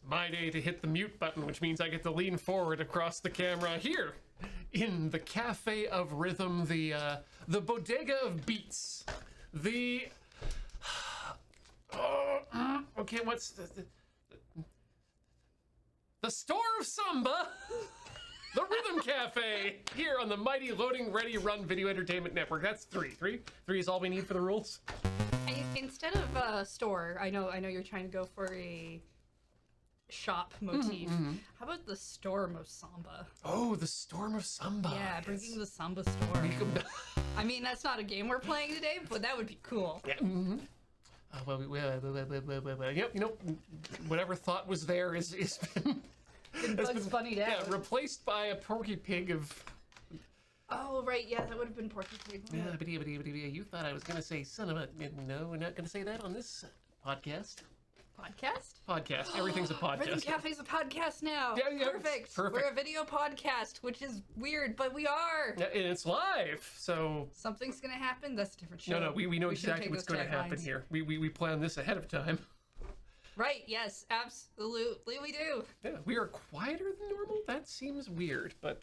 my day to hit the mute button, which means I get to lean forward across the camera here in the Cafe of Rhythm, the Bodega of Beats, the okay, what's the Store of Samba, the Rhythm Cafe, here on the mighty Loading Ready Run Video Entertainment Network. That's three is all we need for the rules. Instead of store, I know you're trying to go for a shop motif. How about the Storm of Samba? Oh, the Storm of Samba. Yeah, bringing the Samba Storm. I mean, that's not a game we're playing today, but that would be cool. Yeah. Yep. You know, whatever thought was there is been Bugs Bunny'd out. Yeah, replaced by a Porky Pig of. Oh right, yeah, that would have been Porky Pig. Yeah, you thought I was gonna say son of a. No, we're not gonna say that on this podcast. Podcast. Everything's a podcast. Rhythm Cafe's a podcast now. Yeah, Perfect. Perfect. We're a video podcast, which is weird, but we are. Yeah, and it's live, so. Something's gonna happen. That's a different show. No, we know exactly take what's those going to happen taglines. here. We plan this ahead of time. Right. Yes. Absolutely, we do. Yeah, we are quieter than normal. That seems weird, but.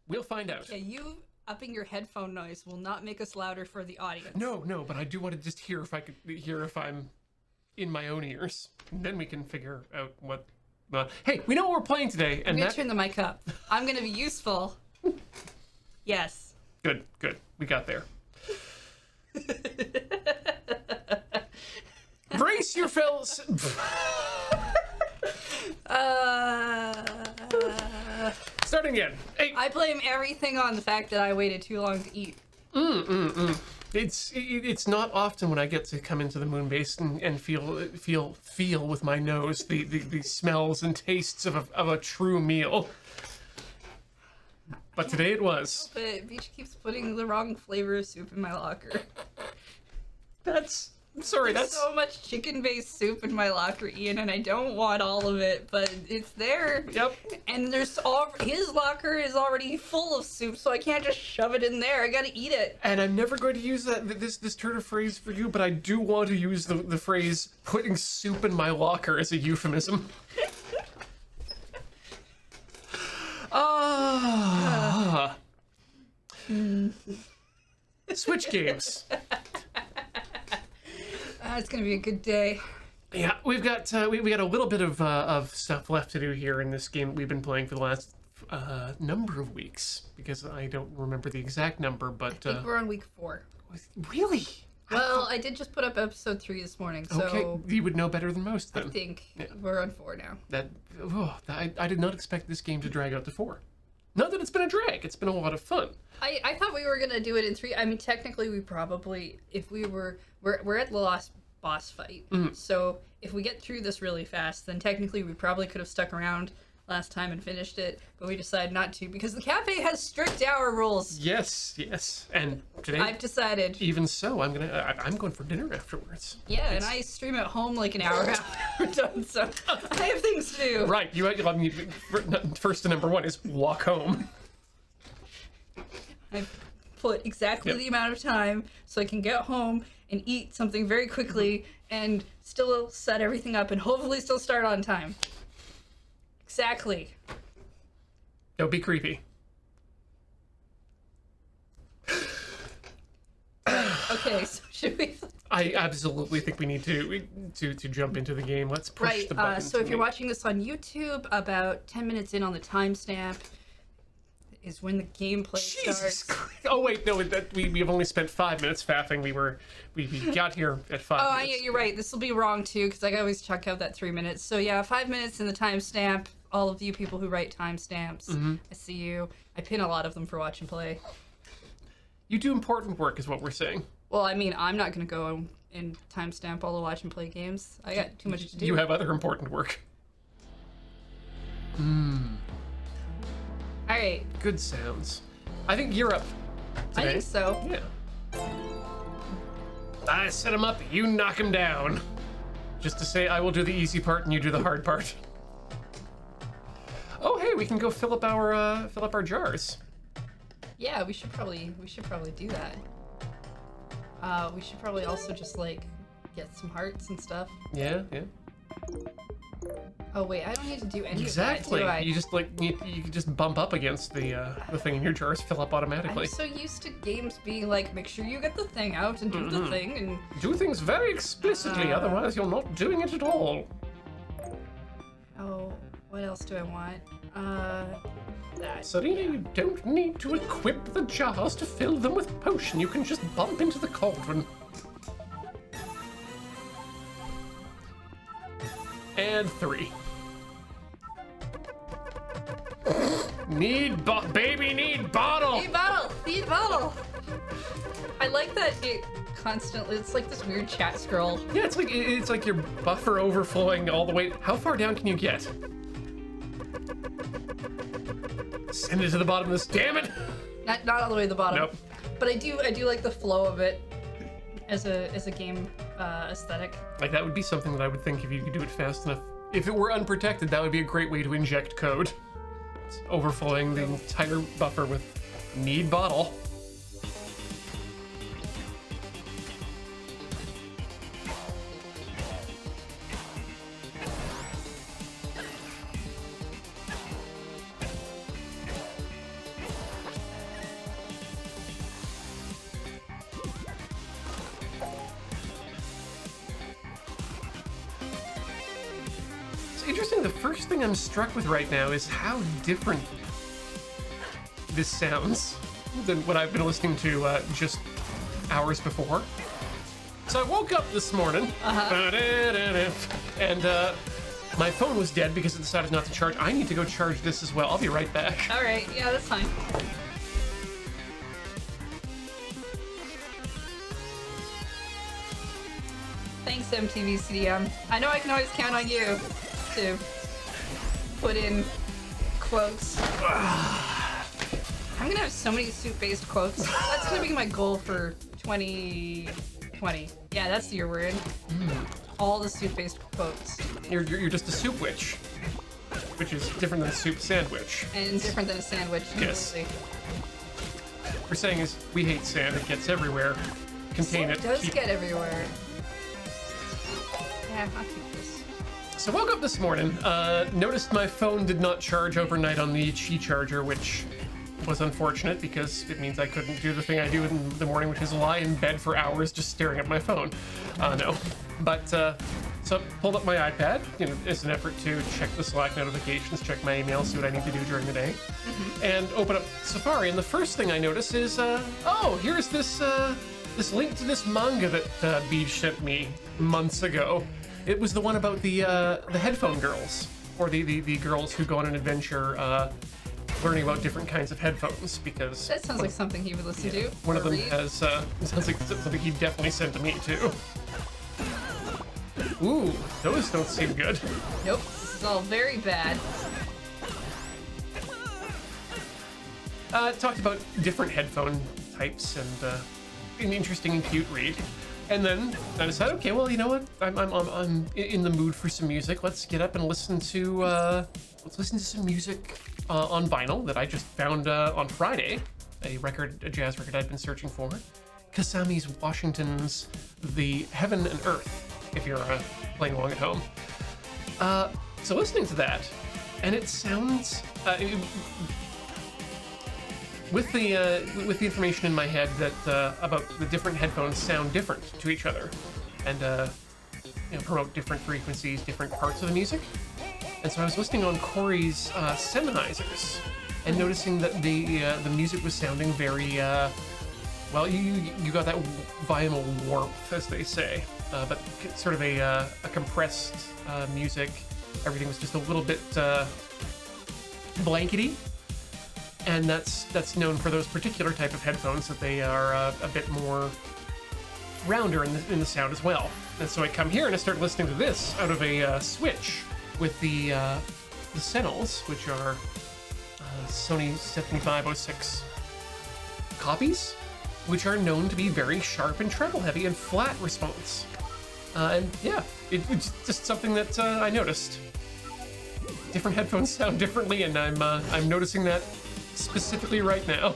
We'll find out. Yeah, you upping your headphone noise will not make us louder for the audience. No, but I do want to just hear if I'm in my own ears. And then we can figure out what. Hey, we know what we're playing today, and I'm gonna turn the mic up. I'm gonna be useful. Yes. Good. We got there. Brace your fellas. Starting again. Hey. I blame everything on the fact that I waited too long to eat. It's not often when I get to come into the moon base and feel with my nose the smells and tastes of a true meal. But today it was. But Beach keeps putting the wrong flavor of soup in my locker. That's so much chicken-based soup in my locker, Ian, and I don't want all of it, but it's there. Yep. And his locker is already full of soup, so I can't just shove it in there. I gotta eat it. And I'm never going to use this turn of phrase for you, but I do want to use the phrase "putting soup in my locker" as a euphemism. Switch games. It's gonna be a good day. Yeah, we've got we got a little bit of stuff left to do here in this game that we've been playing for the last number of weeks, because I don't remember the exact number, but I think we're on week 4. Really? Well, I did just put up episode 3 this morning, so okay, you would know better than most then. I think we're on 4 now. I did not expect this game to drag out to 4. Not that it's been a drag, it's been a lot of fun. I thought we were gonna do it in 3. I mean, technically, we probably, if we're at the last boss fight. So if we get through this really fast, then technically we probably could have stuck around last time and finished it, but we decided not to because the cafe has strict hour rules. Yes. And today, I've decided. Even so, I'm going for dinner afterwards. Yeah, and I stream at home like an hour after we're done, so I have things to do. Right. First to number 1 is walk home. I've put exactly the amount of time so I can get home and eat something very quickly and still set everything up and hopefully still start on time. Exactly. Don't be creepy. Okay, so should we? I absolutely think we need to jump into the game. Let's push the button. So if you're watching this on YouTube, about 10 minutes in on the timestamp is when the gameplay starts. Christ. Oh wait, no, we've only spent 5 minutes faffing. We got here at 5 Oh, minutes. yeah, you're right. This will be wrong too because I always chuck out that 3 minutes. So yeah, 5 minutes in the timestamp. All of you people who write timestamps, I see you. I pin a lot of them for watch and play. You do important work, is what we're saying. Well, I mean, I'm not going to go and timestamp all the watch and play games. I got too much to do. You have other important work. All right. Good sounds. I think you're up today. I think so. Yeah. I set him up, you knock him down. Just to say I will do the easy part and you do the hard part. Oh, hey, we can go fill up our jars. Yeah, we should probably do that. We should probably also just like get some hearts and stuff. Yeah. Oh wait, I don't need to do any Exactly. of that, do I? You just like you can just bump up against the thing, and your jars fill up automatically. I'm so used to games being like, make sure you get the thing out and do the thing, and Do things very explicitly, otherwise you're not doing it at all. oh, what else do I want? That. Serena, you don't need to equip the jars to fill them with potion. You can just bump into the cauldron. And 3. Baby need bottle! Need bottle! Need bottle! I like that it constantly, it's like this weird chat scroll. Yeah, it's like your buffer overflowing all the way. How far down can you get? Send it to the bottom of this, damn it! Not all the way to the bottom. Nope. But I do like the flow of it as a game aesthetic. Like, that would be something that I would think if you could do it fast enough. If it were unprotected, that would be a great way to inject code. It's overflowing the entire buffer with need bottle. Interesting, the first thing I'm struck with right now is how different this sounds than what I've been listening to just hours before. So I woke up this morning, and my phone was dead because it decided not to charge. I need to go charge this as well. I'll be right back. All right, yeah, that's fine. Thanks, MTV CDM. I know I can always count on you to put in quotes. I'm gonna have so many soup-based quotes. That's gonna be my goal for 2020. Yeah, that's the year we're in. All the soup-based quotes. You're just a soup witch, which is different than a soup sandwich. And different than a sandwich. Yes. Completely. What we're saying is, we hate sand. It gets everywhere. Contain it. It does keep- get everywhere. Yeah, I'll keep this. So woke up this morning, noticed my phone did not charge overnight on the Qi charger, which was unfortunate because it means I couldn't do the thing I do in the morning, which is lie in bed for hours just staring at my phone. No. But, so I pulled up my iPad, as an effort to check the Slack notifications, check my email, see what I need to do during the day, and open up Safari, and the first thing I notice is, oh, here's this link to this manga that Beach sent me months ago. It was the one about the headphone girls, or the girls who go on an adventure, learning about different kinds of headphones, because That sounds like something he would listen to. one of or them read. has, sounds like something he definitely sent to me too. Ooh, those don't seem good. Nope, this is all very bad. Talked about different headphone types and an interesting and cute read. And then I decided, okay, well, you know what? I'm in the mood for some music. Let's get up and listen to some music on vinyl that I just found on Friday. A jazz record I'd been searching for. Kasami's Washington's The Heaven and Earth, if you're playing along at home. So listening to that, and it sounds with the information in my head that about the different headphones sound different to each other, and promote different frequencies, different parts of the music. And so I was listening on Corey's Seminizers, and noticing that the music was sounding very well. You got that vinyl warmth, as they say, but sort of a compressed music. Everything was just a little bit blankety. And that's known for those particular type of headphones, that they are a bit more rounder in the sound as well. And so I come here and I start listening to this out of a Switch with the Sentinels, which are Sony 7506 copies, which are known to be very sharp and treble heavy and flat response. And yeah, it's just something that I noticed. Different headphones sound differently, and I'm noticing that specifically right now.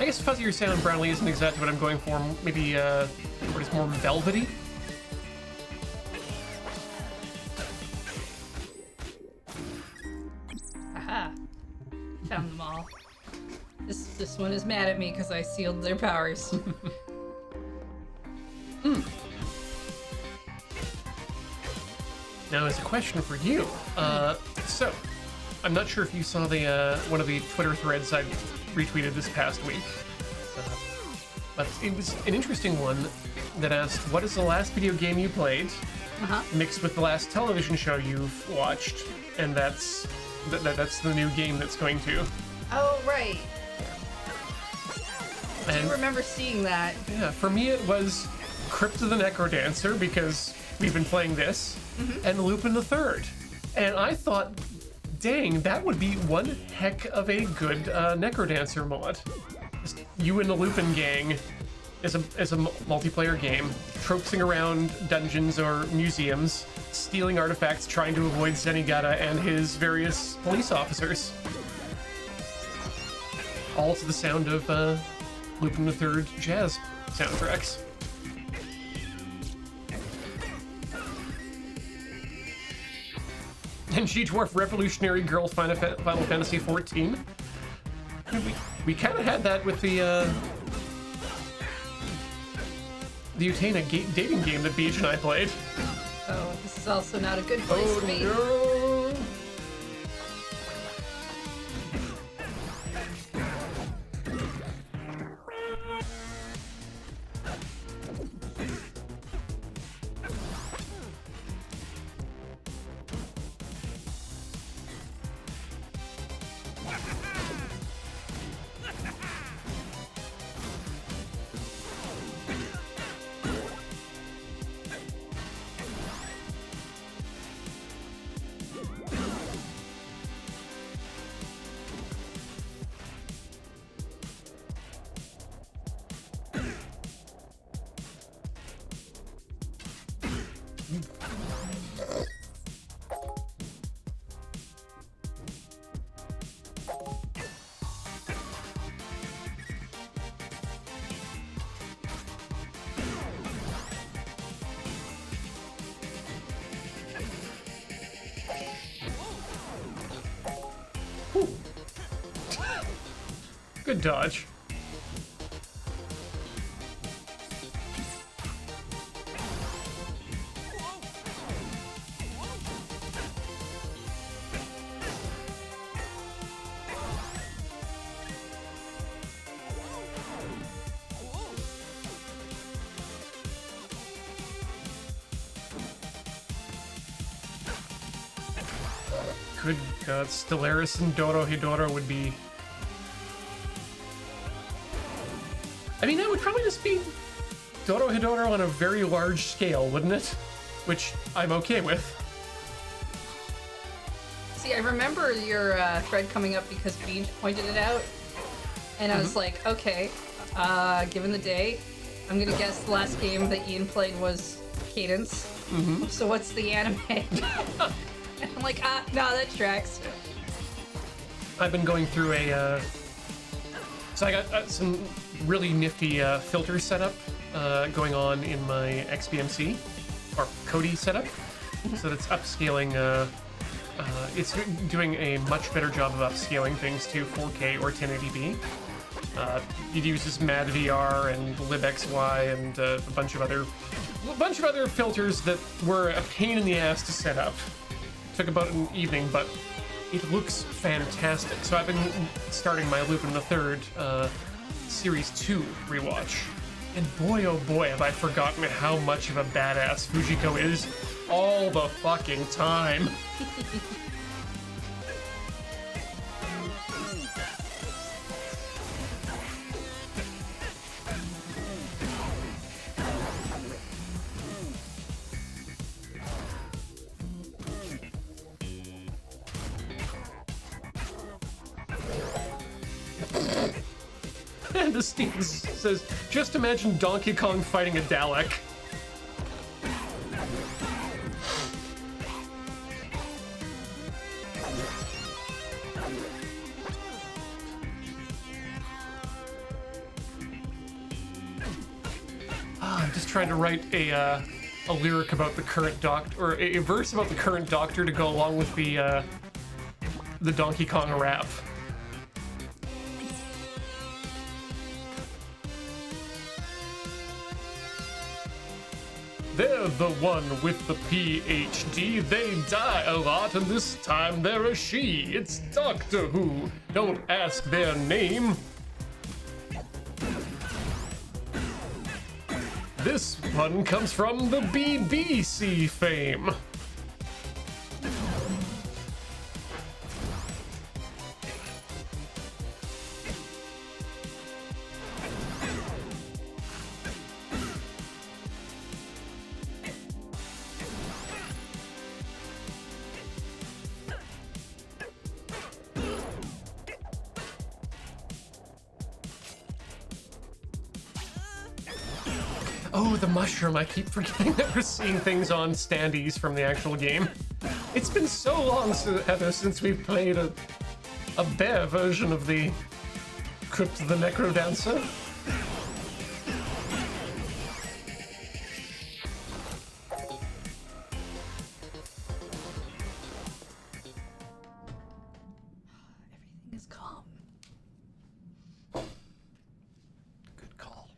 I guess fuzzier sound, Brownlee, isn't exactly what I'm going for. Maybe what is more velvety. This one is mad at me because I sealed their powers. Now, as a question for you, so I'm not sure if you saw the one of the Twitter threads I retweeted this past week, but it was an interesting one that asked, "What is the last video game you played?" Mixed with the last television show you've watched, and that's the new game that's going to. Oh, right. I do And remember seeing that. yeah, for me it was Crypt of the Necrodancer because we've been playing this, and Lupin the Third, and I thought, dang, that would be one heck of a good Necrodancer mod. Just you and the Lupin gang as a multiplayer game, tropesing around dungeons or museums, stealing artifacts, trying to avoid Zenigata and his various police officers. All to the sound of Lupin the Third jazz soundtracks. And She-Dwarf Revolutionary Girl Final Fantasy XIV. We kind of had that with the Utena dating game that Beach and I played. Oh, this is also not a good place to be. No. Good dodge. Good God, Stellaris and Dorohedoro would be... I mean, that would probably just be Dorohedoro on a very large scale, wouldn't it? Which I'm okay with. See, I remember your thread coming up because Beach pointed it out, and I was like, okay, given the day, I'm gonna guess the last game that Ian played was Cadence. So what's the anime? And I'm like, no, that tracks. I've been going through a... So I got some really nifty filters set up going on in my XBMC, or Kodi setup. So that's upscaling, it's doing a much better job of upscaling things to 4K or 1080p. It uses MadVR and LibXY and a bunch of other filters that were a pain in the ass to set up. Took about an evening, but it looks fantastic. So I've been starting my Lupin the Third Series 2 rewatch. And boy, oh boy, have I forgotten how much of a badass Fujiko is all the fucking time. And the Steve says, just imagine Donkey Kong fighting a Dalek. I'm just trying to write a lyric about the current Doctor, or a verse about the current Doctor to go along with the Donkey Kong rap. They're the one with the PhD. They die a lot, and this time they're a she. It's Doctor Who. Don't ask their name. This one comes from the BBC fame. Oh, the mushroom. I keep forgetting that we're seeing things on standees from the actual game. It's been so long, Heather, since we've played a bear version of the Crypt of the Necro Dancer. Everything is calm. Good call.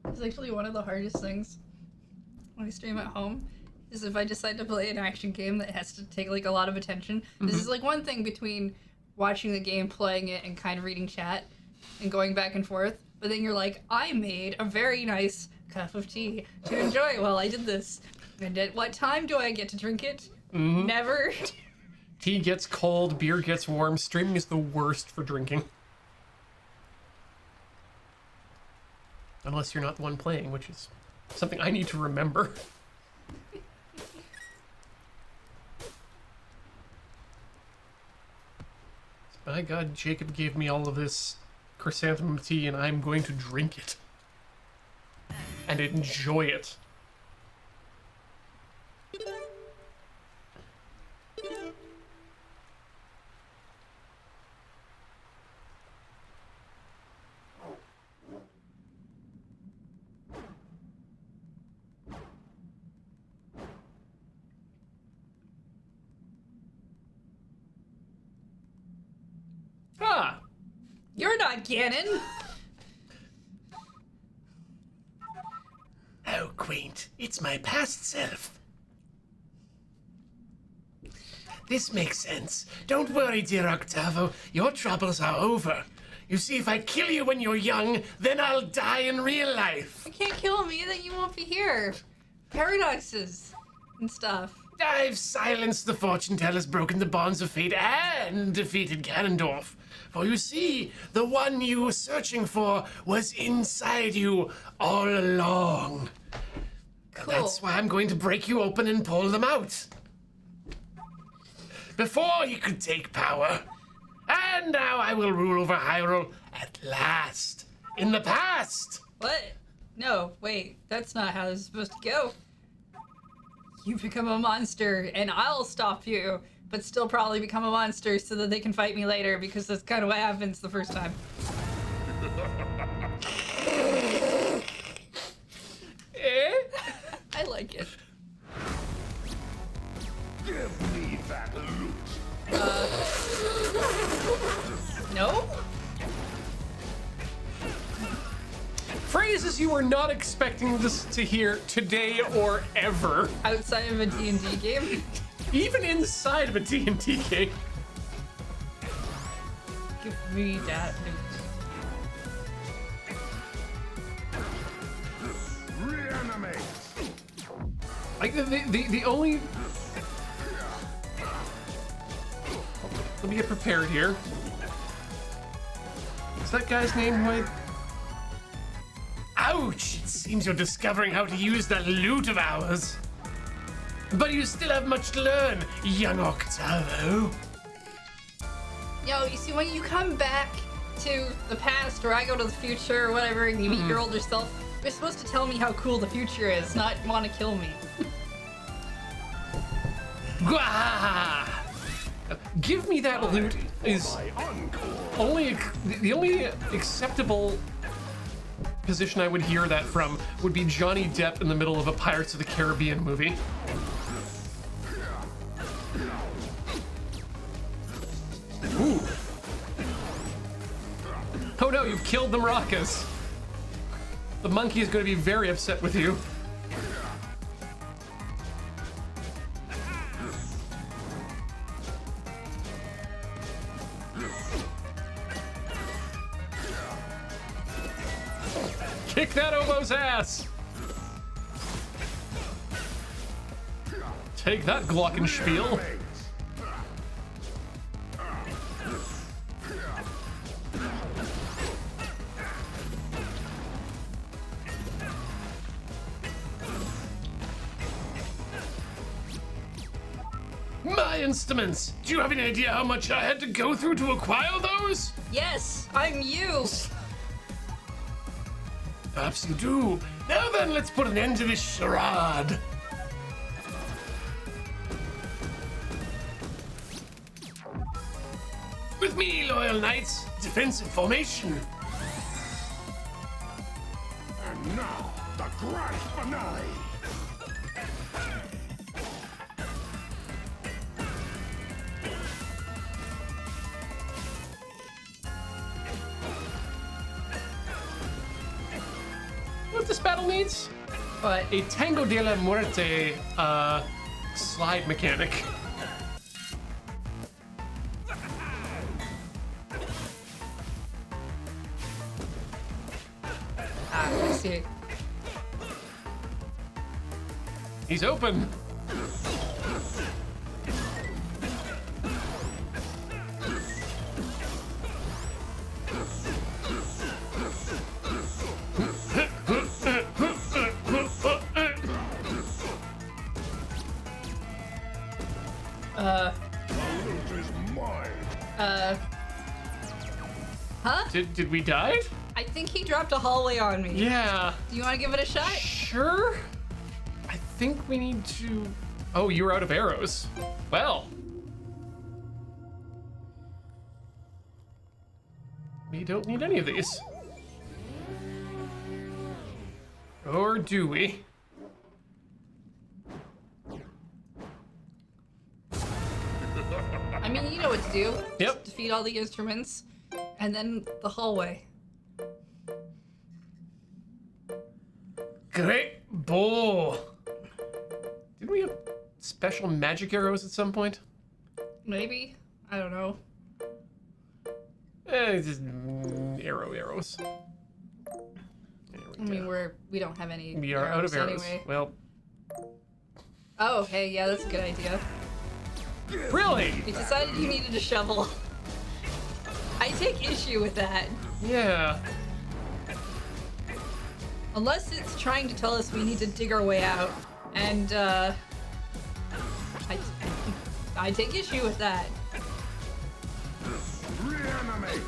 It's actually one of the hardest things when I stream at home is if I decide to play an action game that has to take like a lot of attention. This is like one thing between watching the game, playing it, and kind of reading chat and going back and forth. But then you're like, I made a very nice cup of tea to enjoy while I did this. And at what time do I get to drink it? Never. Tea gets cold, beer gets warm. Streaming is the worst for drinking. Unless you're not the one playing, which is something I need to remember. My God, Jacob gave me all of this chrysanthemum tea, and I'm going to drink it. And enjoy it. Ah! You're not Ganon. How quaint. It's my past self. This makes sense. Don't worry, dear Octavo. Your troubles are over. You see, if I kill you when you're young, then I'll die in real life. You can't kill me, then you won't be here. Paradoxes and stuff. I've silenced the fortune tellers, broken the bonds of fate, and defeated Ganondorf. For you see, the one you were searching for was inside you all along. Cool. That's why I'm going to break you open and pull them out. Before he could take power. And now I will rule over Hyrule at last. In the past. What? No, wait, that's not how this is supposed to go. You become a monster, and I'll stop you, but still probably become a monster so that they can fight me later, because that's kind of what happens the first time. Eh? I like it. Give me that loot. No? Phrases you were not expecting this to hear today or ever. Outside of a D&D game? Even inside of a D&D game. Give me that loot. Reanimate. Like the only. Let me get prepared here. What's that guy's name? Who I... Ouch! It seems you're discovering how to use that loot of ours. But you still have much to learn, young Octavo. Yo, you see, when you come back to the past, or I go to the future, or whatever, and you meet your older self, you're supposed to tell me how cool the future is, not want to kill me. Gwahaha! Give me that loot is only the only acceptable position I would hear that from would be Johnny Depp in the middle of a Pirates of the Caribbean movie. Ooh. Oh no, you've killed the maracas. The monkey is going to be very upset with you. Kick that oboe's ass! Take that glockenspiel. My instruments! Do you have any idea how much I had to go through to acquire those? Yes, I'm you. Perhaps you do. Now then, let's put an end to this charade. With me, loyal knights, defensive formation. And now, the grand finale. What this battle needs? But A Tango de la Muerte slide mechanic. I see. He's open. The loot is mine. Huh? Did we die? I think he dropped a hallway on me. Yeah. Do you want to give it a shot? Sure. I think we need to. Oh, you're out of arrows. Well. We don't need any of these. Or do we? I mean, you know what to do. Yep. Just defeat all the instruments, and then the hallway. Great bow. Didn't we have special magic arrows at some point? Maybe. I don't know. Just arrows. There I we mean, go. we don't have any. We are out of arrows. anyway. Well, Oh, okay, yeah, that's a good idea. really? You decided you needed a shovel. I take issue with that. Yeah. Unless it's trying to tell us we need to dig our way out. And, I take issue with that. Reanimate.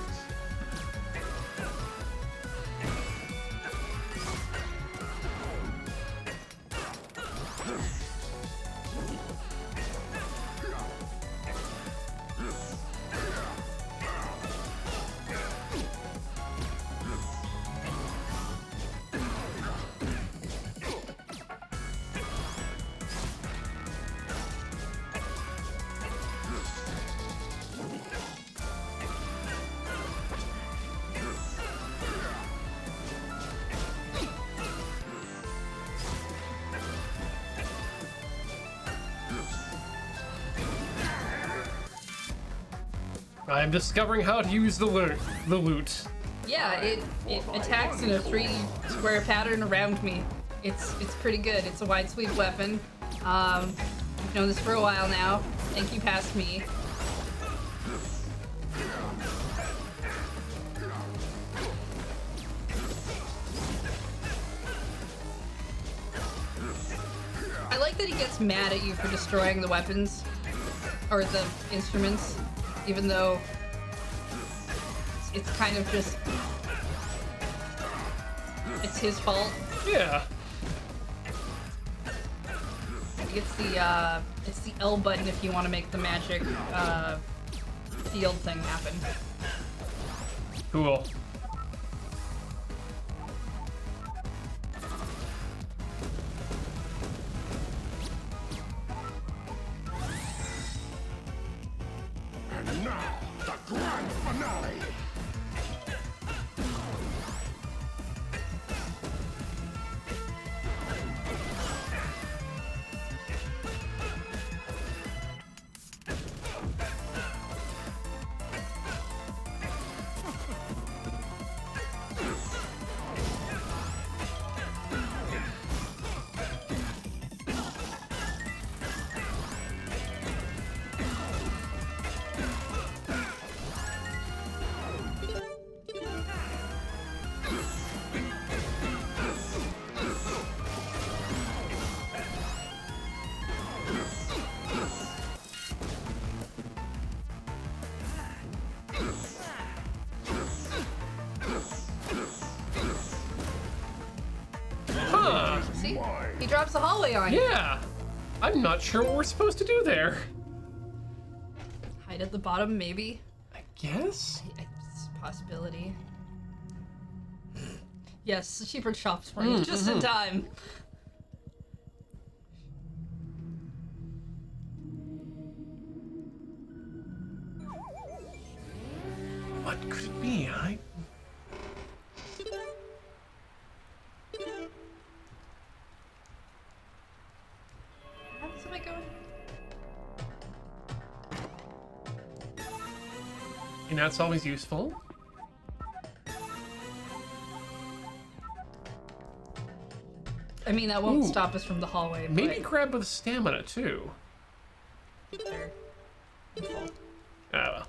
I'm discovering how to use the loot. Yeah, it attacks in a 3 square pattern around me. It's pretty good. It's a wide sweep weapon. I've known this for a while now. Thank you, past me. I like that he gets mad at you for destroying the weapons or the instruments, even though it's kind of just it's his fault. Yeah. It's the L button if you want to make the magic field thing happen. Cool. And now, the grand finale. Huh. See? He drops the hallway on you. Yeah. I'm not sure what we're supposed to do there. Hide at the bottom, maybe. I guess? It's a possibility. Yes, the shepherd shops for you just in time. What could it be? How's it going? And that's always useful. I mean, that won't stop us from the hallway. Maybe but grab with stamina too. there. Oh well.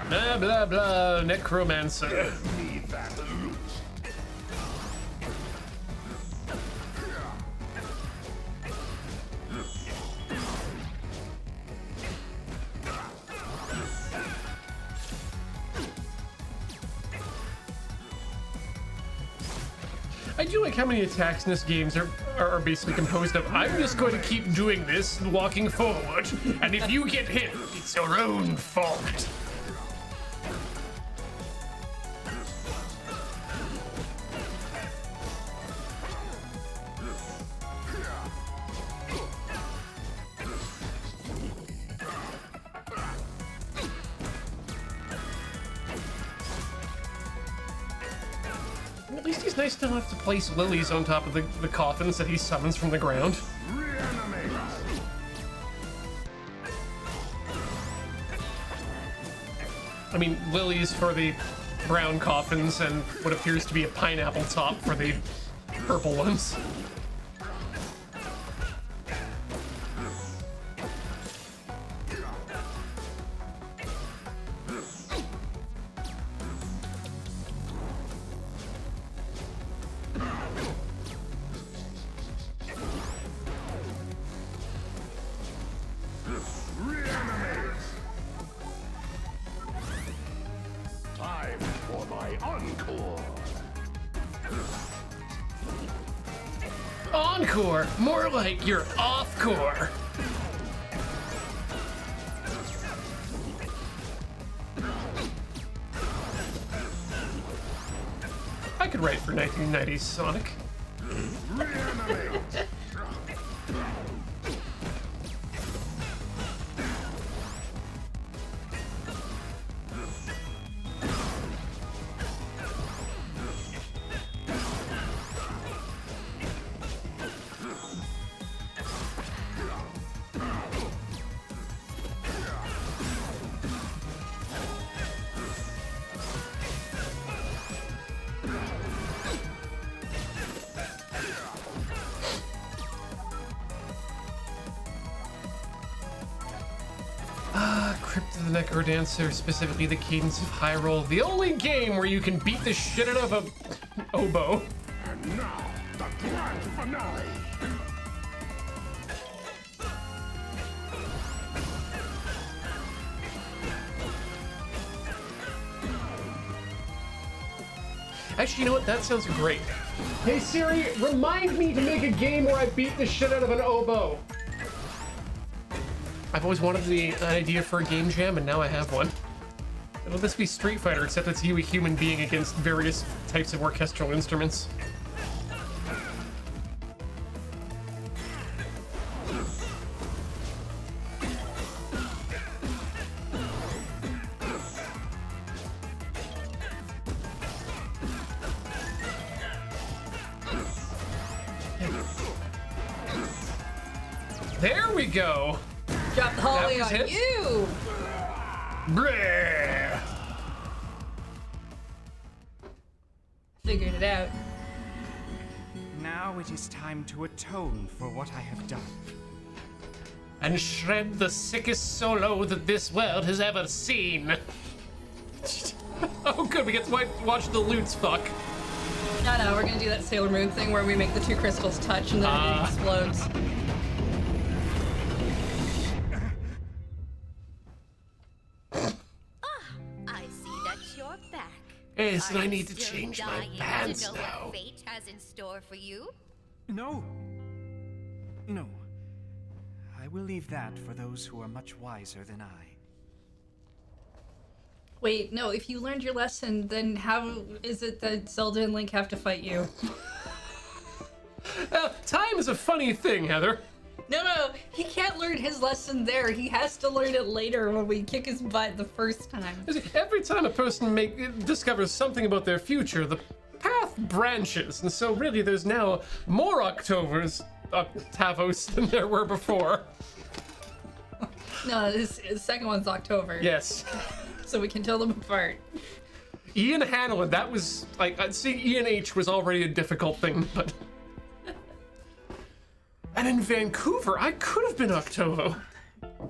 Blah blah blah, necromancer. Give me that loot. I do like how many attacks in this game are basically composed of, I'm just going to keep doing this and walking forward, and if you get hit, it's your own fault. At least he's nice enough to place lilies on top of the coffins that he summons from the ground. Reanimate. I mean, lilies for the brown coffins and what appears to be a pineapple top for the purple ones. Reanimate. Time for my encore. Encore! More like you're off-core! I could write for 1990s Sonic. Reanimate. Crypt of the Necrodancer, specifically the Cadence of Hyrule, the only game where you can beat the shit out of a oboe. And now, the grand finale. Actually, you know what? That sounds great. Hey Siri, remind me to make a game where I beat the shit out of an oboe. I've always wanted an idea for a game jam, and now I have one. It'll just be Street Fighter, except it's you, a human being, against various types of orchestral instruments. There we go! Drop the hallway was on it? you! Bleh. Figured it out. Now it is time to atone for what I have done. And shred the sickest solo that this world has ever seen. Oh good, we get to watch the loots fuck. No, we're gonna do that Sailor Moon thing where we make the two crystals touch and then it explodes. Yes, and Are I you need to still change my dying pants to know now. what fate has in store for you? No. No. I will leave that for those who are much wiser than I. Wait, no, if you learned your lesson, then how is it that Zelda and Link have to fight you? Time is a funny thing, Heather. No, he can't learn his lesson there. He has to learn it later when we kick his butt the first time. Every time a person discovers something about their future, the path branches, and so really there's now more Octavos than there were before. No, his second one's October. Yes. So we can tell them apart. Ian Hanlon, that was, like, seeing Ian H was already a difficult thing, but... And in Vancouver, I could have been Octavo.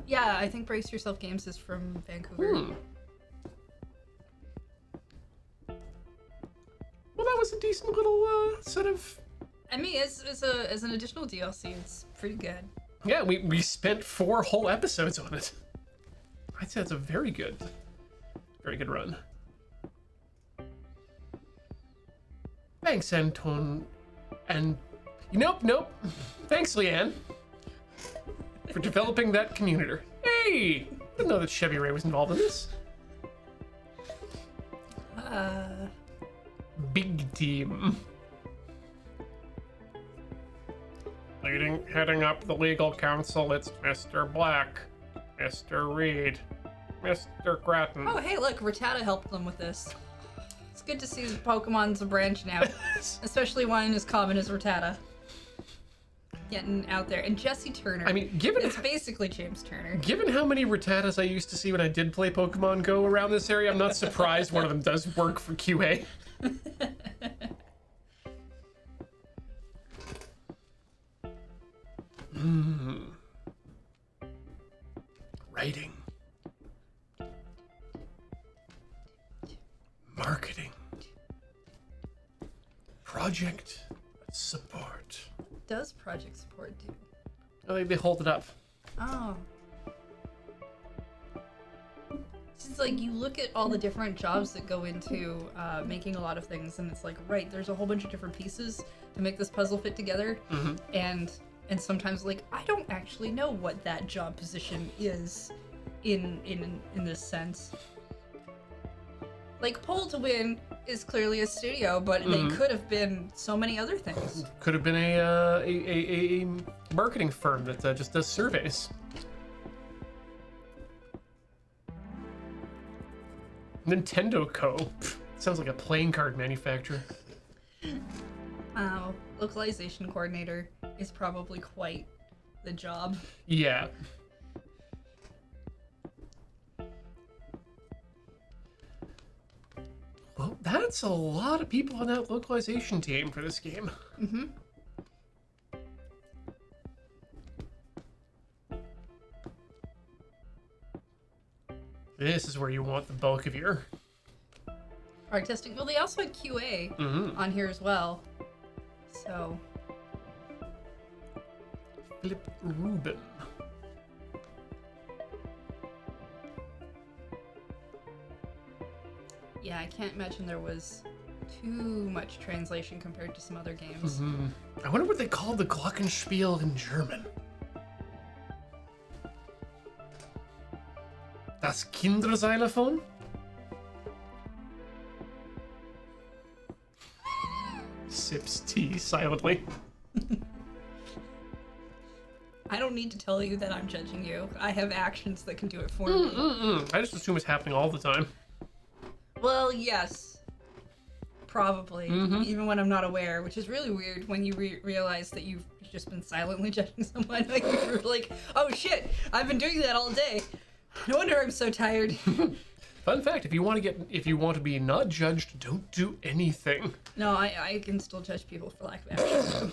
Yeah, I think Brace Yourself Games is from Vancouver. Well, that was a decent little sort of... I mean, as an additional DLC, it's pretty good. Yeah, we spent 4 whole episodes on it. I'd say it's a very good run. Thanks, Anton. And... Nope. Thanks, Leanne, for developing that community. Hey! Didn't know that Chevy Ray was involved in this. Big team. Heading up the legal council, it's Mr. Black, Mr. Reed, Mr. Grattan. Oh, hey, look, Rattata helped them with this. It's good to see Pokemon's a branch now, especially one as common as Rattata. Getting out there. And Jesse Turner. I mean, it's basically James Turner. Given how many Rattatas I used to see when I did play Pokemon Go around this area, I'm not surprised one of them does work for QA. Writing. Marketing. Project support. What does project support do? Oh, they hold it up. Oh. It's like you look at all the different jobs that go into making a lot of things, and it's like, right, there's a whole bunch of different pieces to make this puzzle fit together, and sometimes like I don't actually know what that job position is in this sense. Like Pole to Win is clearly a studio, but they could have been so many other things. Could have been a marketing firm that just does surveys. Nintendo Co. Sounds like a playing card manufacturer. Localization coordinator is probably quite the job. Yeah. Well, that's a lot of people on that localization team for this game. This is where you want the bulk of your... Art testing. Well, they also had QA on here as well. So... Philip Rubin. Yeah, I can't imagine there was too much translation compared to some other games. I wonder what they call the Glockenspiel in German. Das Kinderxylophon? Sips tea silently. I don't need to tell you that I'm judging you. I have actions that can do it for me. I just assume it's happening all the time. Well, yes. Probably. Even when I'm not aware, which is really weird when you realize that you've just been silently judging someone. Like, you're like, oh shit, I've been doing that all day. No wonder I'm so tired. Fun fact, if you want to be not judged, don't do anything. No, I can still judge people for lack of action.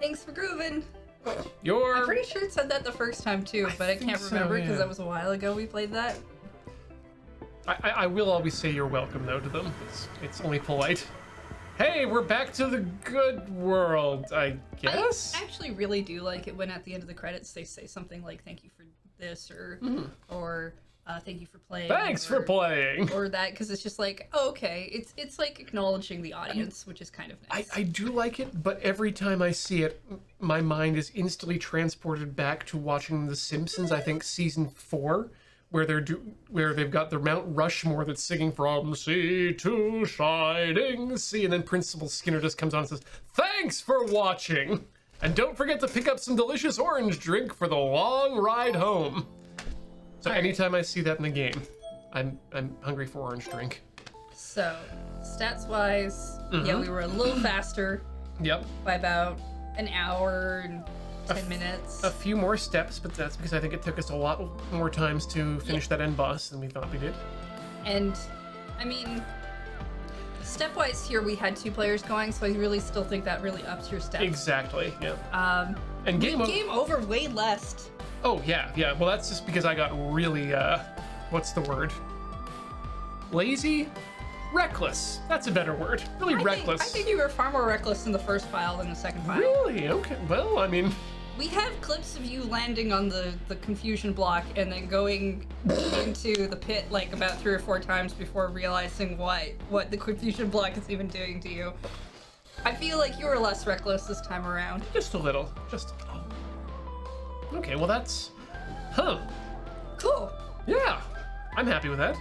Thanks for grooving. I'm pretty sure it said that the first time too, but I can't remember because that was a while ago we played that. I will always say you're welcome though to them. It's only polite. Hey, we're back to the good world, I guess? I actually really do like it when at the end of the credits they say something like "Thank you for this" or "Thank you for playing." Thanks for playing. Or that, because it's just like, oh, okay, it's like acknowledging the audience, which is kind of nice. I do like it, but every time I see it, my mind is instantly transported back to watching The Simpsons. I think season 4, where they've got their Mount Rushmore that's singing "From Sea to Shining Sea," and then Principal Skinner just comes on and says, "Thanks for watching, and don't forget to pick up some delicious orange drink for the long ride home." So anytime I see that in the game, I'm hungry for orange drink. So, stats-wise, yeah, we were a little faster. Yep. By about an hour and 10 minutes. A few more steps, but that's because I think it took us a lot more times to finish that end boss than we thought we did. And, I mean, stepwise here we had 2 players going, so I really still think that really ups your steps. Exactly, yeah. And game over way less. Oh, yeah. Well, that's just because I got really, what's the word? Lazy? Reckless. That's a better word. Really reckless. I think you were far more reckless in the first file than the second file. Really? Okay. Well, I mean... We have clips of you landing on the confusion block and then going into the pit like about 3 or 4 times before realizing what the confusion block is even doing to you. I feel like you were less reckless this time around. Just a little. Okay, well that's... Huh. Cool. Yeah. I'm happy with that.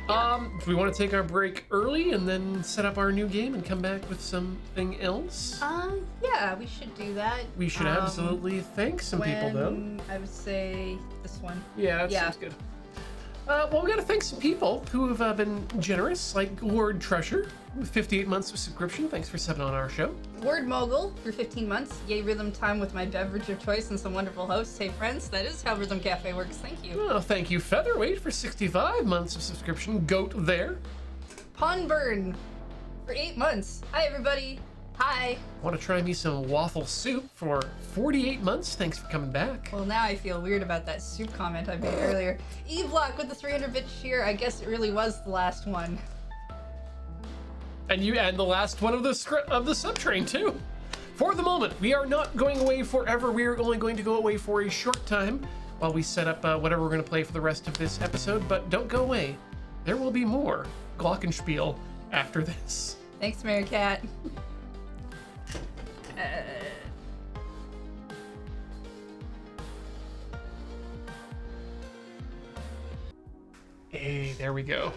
Do we want to take our break early and then set up our new game and come back with something else? Yeah, we should do that. We should absolutely thank some people, though. I would say this one. Yeah, that sounds good. Well, we gotta thank some people who have been generous, like Lord Treasure, with 58 months of subscription. Thanks for subbing on our show. Word Mogul for 15 months. Yay, rhythm time with my beverage of choice and some wonderful hosts. Hey, friends, that is how Rhythm Cafe works. Thank you. Oh, thank you, Featherweight, for 65 months of subscription. Goat there. Pon Burn for 8 months. Hi, everybody. Hi. Want to try me some waffle soup for 48 months? Thanks for coming back. Well, now I feel weird about that soup comment I made earlier. Evlock with the 300-bit cheer. I guess it really was the last one. And the last one of the subtrain too. For the moment, we are not going away forever. We are only going to go away for a short time while we set up whatever we're going to play for the rest of this episode. But don't go away. There will be more Glockenspiel after this. Thanks, Mary Cat. Hey, there we go.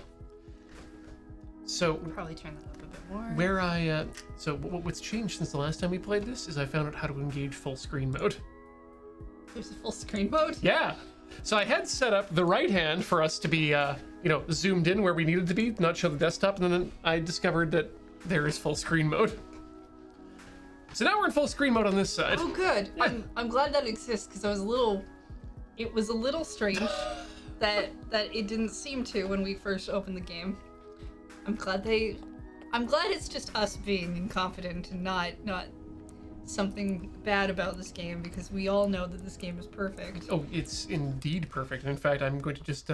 So Probably turn that up a bit more. What's changed since the last time we played this is I found out how to engage full screen mode. There's a full screen mode? Yeah. So I had set up the right hand for us to be, zoomed in where we needed to be, not show the desktop, and then I discovered that there is full screen mode. So now we're in full screen mode on this side. Oh, good. Yeah. I'm glad that exists because it was a little strange that it didn't seem to when we first opened the game. I'm glad it's just us being incompetent and not something bad about this game, because we all know that this game is perfect. Oh, it's indeed perfect. In fact, I'm going to just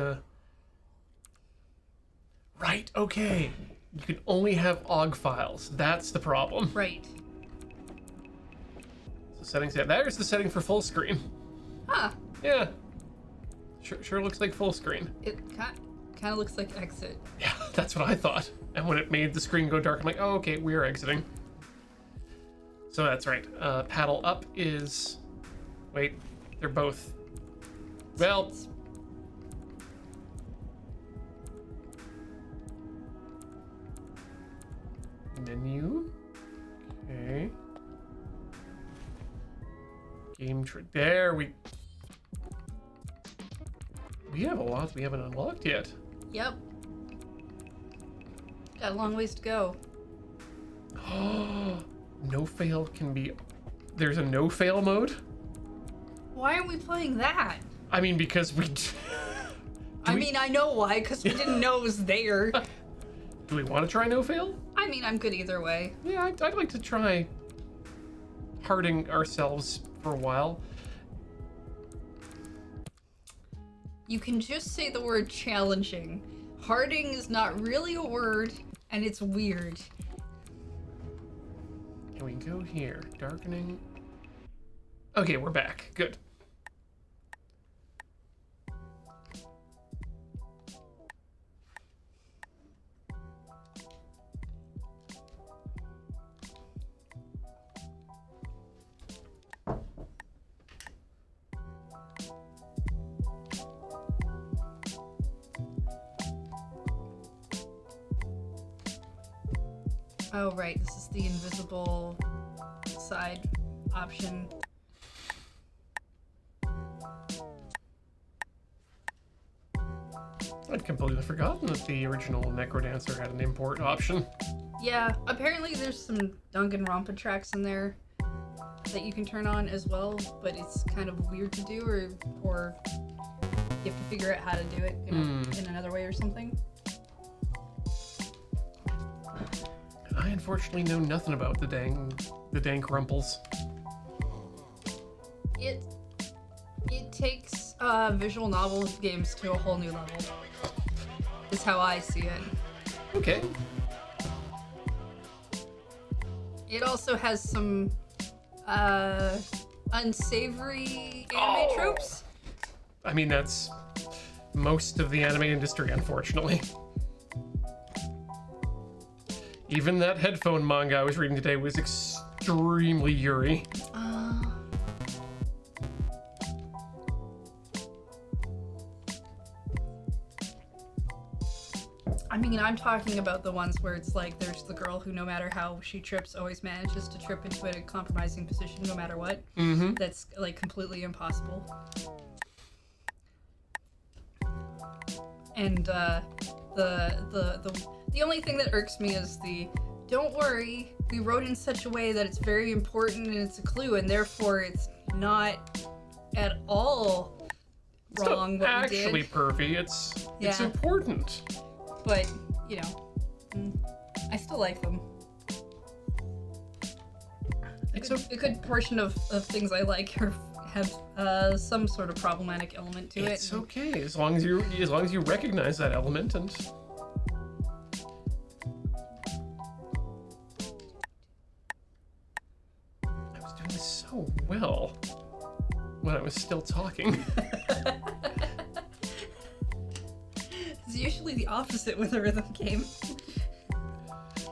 Right, okay. You can only have OGG files. That's the problem. Right. So settings, yeah, there's the setting for full screen. Huh. Yeah. Sure looks like full screen. It kind of looks like exit. Yeah, that's what I thought. And when it made the screen go dark, I'm like, oh, okay, we're exiting. So that's right. Paddle up is... Wait, they're both... Well... Menu. Okay. Game tree. There we... We have a lot we haven't unlocked yet. Yep. Got a long ways to go. No fail can be... There's a no fail mode? Why aren't we playing that? I mean, because we... I know why, because we didn't know it was there. Do we want to try no fail? I mean, I'm good either way. Yeah, I'd like to try harding ourselves for a while. You can just say the word challenging. Harding is not really a word, and it's weird. Can we go here? Darkening. Okay, we're back. Good. Oh, right. This is the invisible side option. I'd completely forgotten that the original Necrodancer had an import option. Yeah, apparently there's some Danganronpa tracks in there that you can turn on as well, but it's kind of weird to do, or you have to figure out how to do it in another way or something. I unfortunately know nothing about the dank rumples. It takes visual novel games to a whole new level. Is how I see it. Okay. It also has some unsavory anime tropes. I mean, that's most of the anime industry, unfortunately. Even that headphone manga I was reading today was extremely Yuri. I mean, I'm talking about the ones where it's like there's the girl who, no matter how she trips, always manages to trip into a compromising position no matter what. Mm-hmm. That's like completely impossible. And the only thing that irks me is don't worry, we wrote in such a way that it's very important and it's a clue, and therefore it's not at all wrong what we did. Actually, Pervy, it's important. But, you know, I still like them. A good portion of things I like have some sort of problematic element to it. It's okay as long as you recognize that element and. I was doing so well when I was still talking. It's usually the opposite with a rhythm game.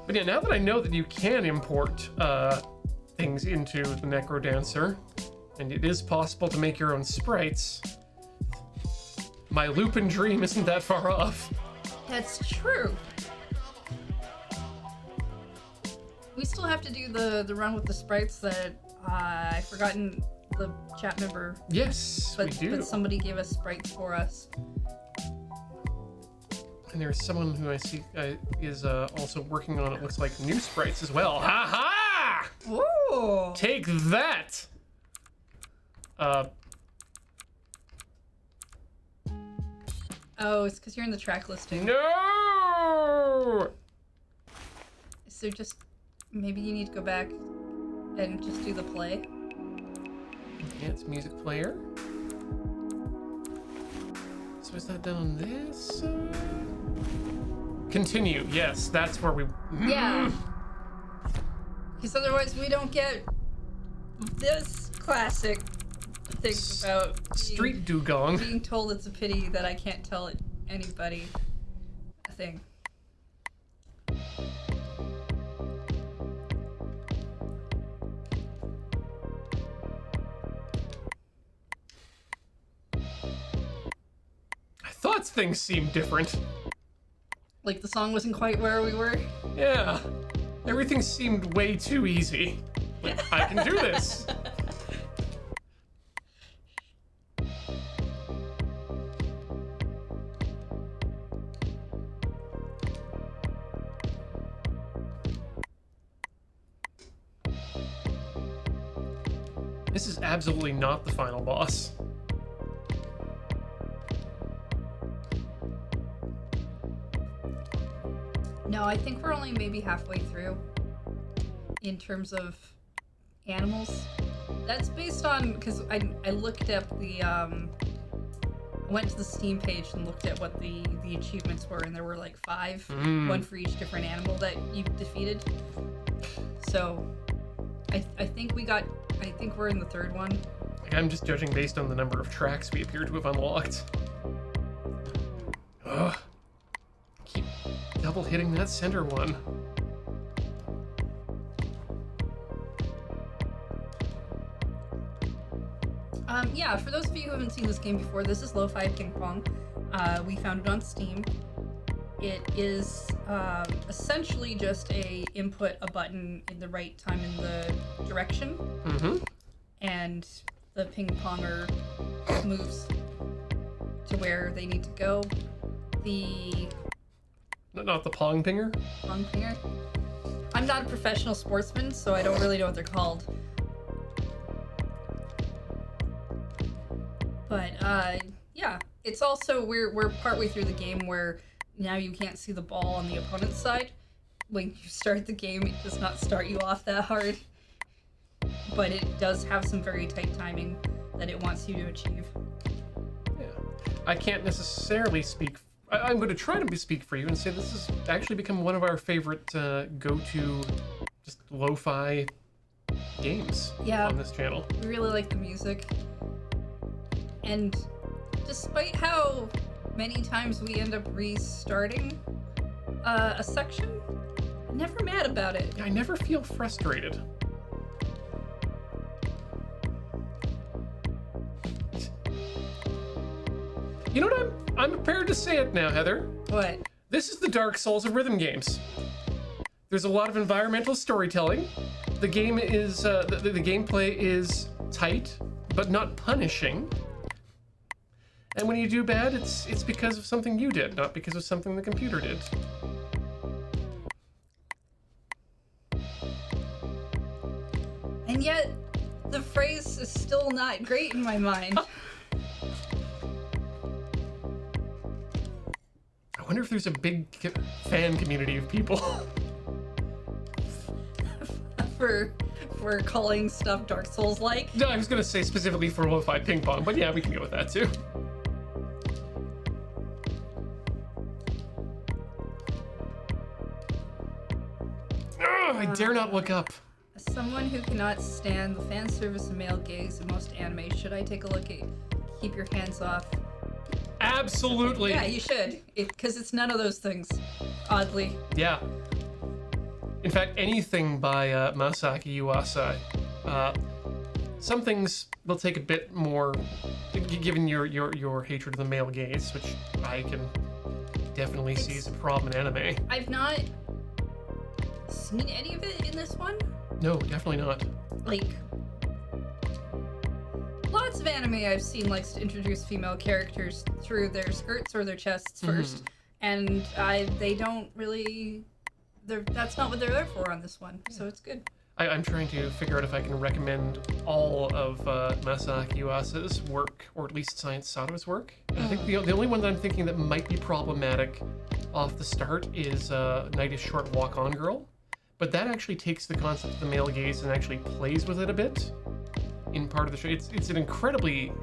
But yeah, now that I know that you can import things into the Necrodancer, and it is possible to make your own sprites, my Lupin dream isn't that far off. That's true. We still have to do the run with the sprites that I've forgotten the chat member. Yes, we do. But somebody gave us sprites for us. And there's someone who I see is also working on, it looks like, new sprites as well. Ha ha! Ooh! Take that! Oh, it's because you're in the track listing. No! So just, maybe you need to go back and just do the play. Yeah, it's music player. So is that done on this side? Continue. Yes, that's where we... Yeah. Because otherwise we don't get this classic thing about Street dugong. being told it's a pity that I can't tell anybody a thing. I thought things seemed different. Like the song wasn't quite where we were. Yeah. Everything seemed way too easy. Like, I can do this. This is absolutely not the final boss. No, I think we're only maybe halfway through in terms of animals. That's based on, because I looked up the, I went to the Steam page and looked at what the achievements were, and there were like 5, one for each different animal that you defeated. So I think we're in the third one. I'm just judging based on the number of tracks we appear to have unlocked. Ugh. Keep double hitting that center one. Yeah, for those of you who haven't seen this game before, this is Lofi Ping Pong. We found it on Steam. It is essentially just a button in the right time in the direction, and the ping ponger moves to where they need to go. The Not the Pong pinger? Pong pinger. I'm not a professional sportsman, so I don't really know what they're called. But yeah, it's also we're partway through the game where now you can't see the ball on the opponent's side. When you start the game, it does not start you off that hard, but it does have some very tight timing that it wants you to achieve. Yeah. I can't necessarily speak. I'm going to try to speak for you and say this has actually become one of our favorite go-to just lo-fi games on this channel. We really like the music. And despite how many times we end up restarting a section, I'm never mad about it. I never feel frustrated. You know what? I'm prepared to say it now, Heather. What? This is the Dark Souls of rhythm games. There's a lot of environmental storytelling. The game is the gameplay is tight, but not punishing. And when you do bad, it's because of something you did, not because of something the computer did. And yet, the phrase is still not great in my mind. I wonder if there's a big fan community of people. for calling stuff Dark Souls-like. No, I was gonna say specifically for Lo-Fi Ping Pong, but yeah, we can go with that too. Ugh, I dare not look up. As someone who cannot stand the fan service and male gaze in most anime, should I take a look at Keep Your Hands Off? Absolutely. Yeah, you should. Because it's none of those things, oddly. Yeah. In fact, anything by Masaaki Yuasa. Some things will take a bit more, given your hatred of the male gaze, which I can definitely see as a problem in anime. I've not seen any of it in this one. No, definitely not. Like, lots of anime I've seen likes to introduce female characters through their skirts or their chests first, and they don't really. That's not what they're there for on this one, so it's good. I'm trying to figure out if I can recommend all of Masaaki Yuasa's work, or at least Science Sato's work. And I think the only one that I'm thinking that might be problematic off the start is Night is Short, Walk On Girl. But that actually takes the concept of the male gaze and actually plays with it a bit in part of the show. It's an incredibly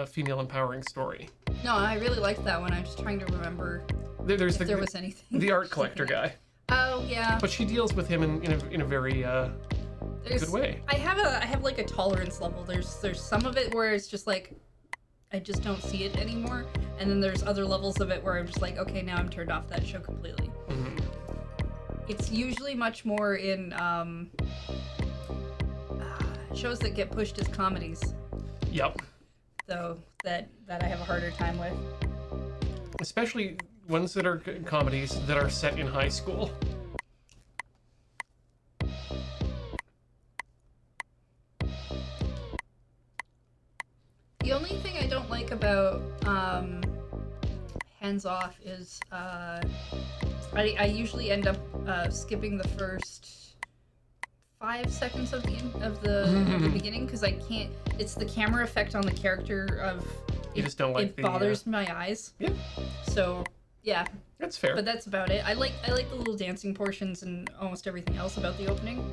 female empowering story. No, I really liked that one. I'm just trying to remember There's if there was anything. the art collector guy. Oh yeah. But she deals with him in a very good way. I have like a tolerance level. There's some of it where it's just like I just don't see it anymore, and then there's other levels of it where I'm just like, okay, now I'm turned off that show completely. It's usually much more in shows that get pushed as comedies. Yep. Though that I have a harder time with. Especially ones that are comedies that are set in high school. The only thing I don't like about Hands Off is I usually end up skipping the first 5 seconds of the beginning because I can't. It's the camera effect on the character of. You just don't like it bothers my eyes. Yeah. So yeah. That's fair. But that's about it. I like the little dancing portions and almost everything else about the opening.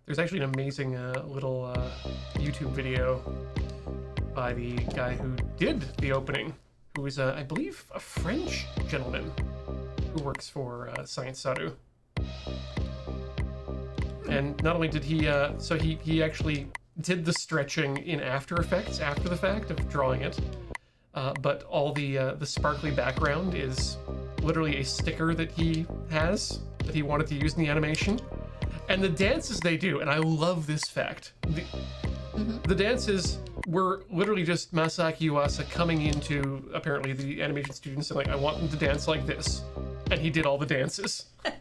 There's actually an amazing little YouTube video by the guy who did the opening, who is, I believe, a French gentleman who works for Science Sato. And not only did he, so he actually did the stretching in After Effects after the fact of drawing it, but all the sparkly background is literally a sticker that he has that he wanted to use in the animation. And the dances they do, and I love this fact, the dances were literally just Masaaki Yuasa coming into, apparently, the animation students and like, I want them to dance like this. And he did all the dances. I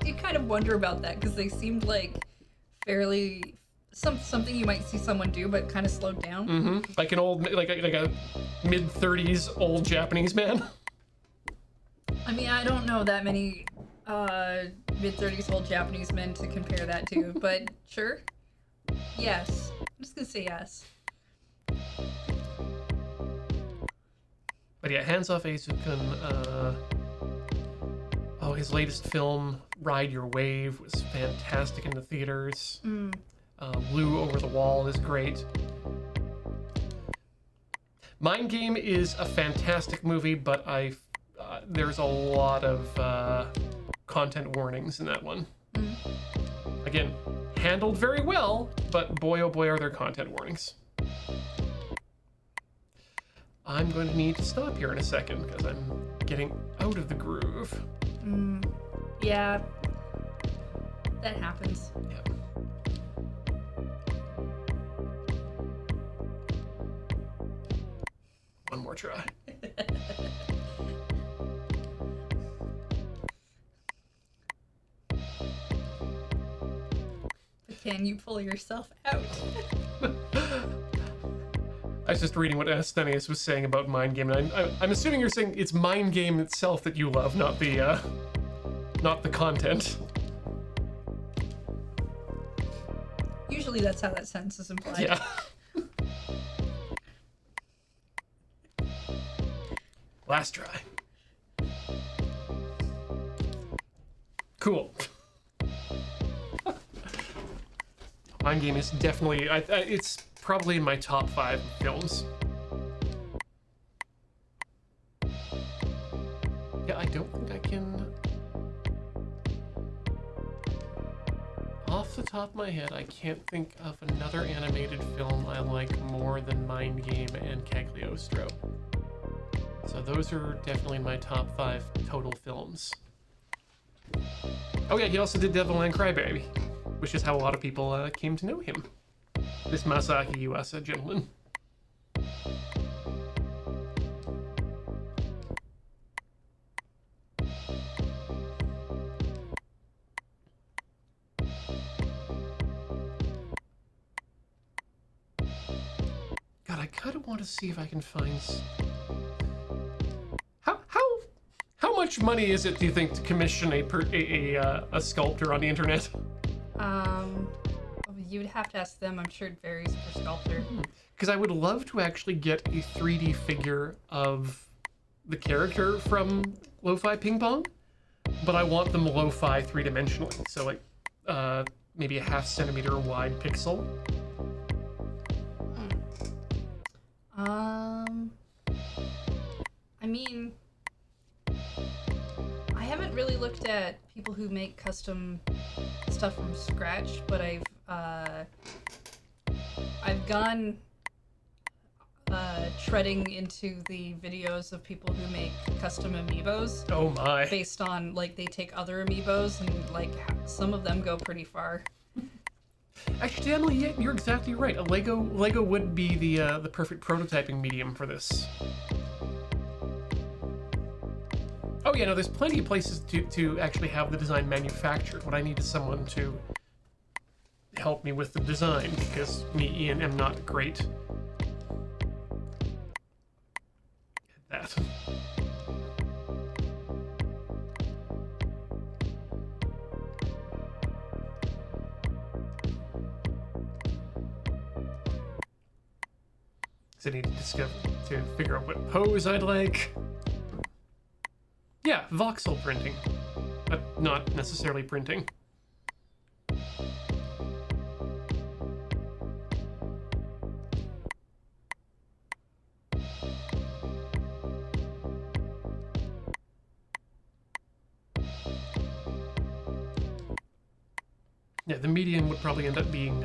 do kind of wonder about that, because they seemed like fairly... something you might see someone do, but kind of slowed down. Like an old, like a mid-30s old Japanese man. I mean, I don't know that many mid-30s old Japanese men to compare that to, but sure. Yes. I'm just gonna say yes. But yeah, hands off Eizukun. His latest film, Ride Your Wave, was fantastic in the theaters. Blue Over the Wall is great. Mind Game is a fantastic movie, but there's a lot of content warnings in that one. Again, handled very well, but boy oh boy are there content warnings. I'm going to need to stop here in a second because I'm getting out of the groove. Yeah. That happens. Yep. One more try. But can you pull yourself out? I was just reading what Asthenius was saying about Mind Game, and I'm assuming you're saying it's Mind Game itself that you love, not the content. Usually that's how that sentence is implied. Yeah. Last try. Cool. Mind Game is definitely, it's probably in my top 5 films. Yeah, I don't think I can... Off the top of my head, I can't think of another animated film I like more than Mind Game and Cagliostro. So those are definitely in my top 5 total films. Oh yeah, he also did Devilman Crybaby, which is how a lot of people came to know him. This Masaaki Yuasa gentleman. God, I kind of want to see if I can find... How much money is it, do you think, to commission a sculptor on the internet? You would have to ask them. I'm sure it varies per sculptor. Because I would love to actually get a 3D figure of the character from Lo-Fi Ping Pong, but I want them Lo-Fi 3-dimensionally. So like maybe a 0.5 centimeter wide pixel. I mean, I haven't really looked at people who make custom stuff from scratch, but I've gone treading into the videos of people who make custom amiibos. Oh my. Based on, like, they take other amiibos and, like, some of them go pretty far. Actually, Emily, yeah, you're exactly right. A Lego would be the perfect prototyping medium for this. Oh yeah, no, there's plenty of places to actually have the design manufactured. What I need is someone to help me with the design, because me, Ian, am not great at that. So I need to figure out what pose I'd like. Yeah, voxel printing, but not necessarily printing. Yeah, the medium would probably end up being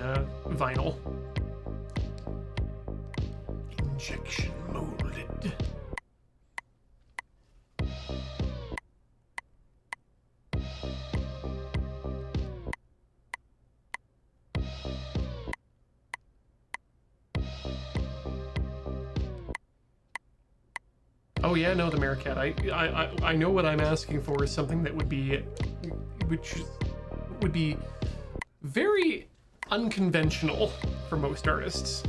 vinyl. Injection molded. Oh yeah, no, the Meerkat. I know what I'm asking for is something that would be, which would be very unconventional for most artists.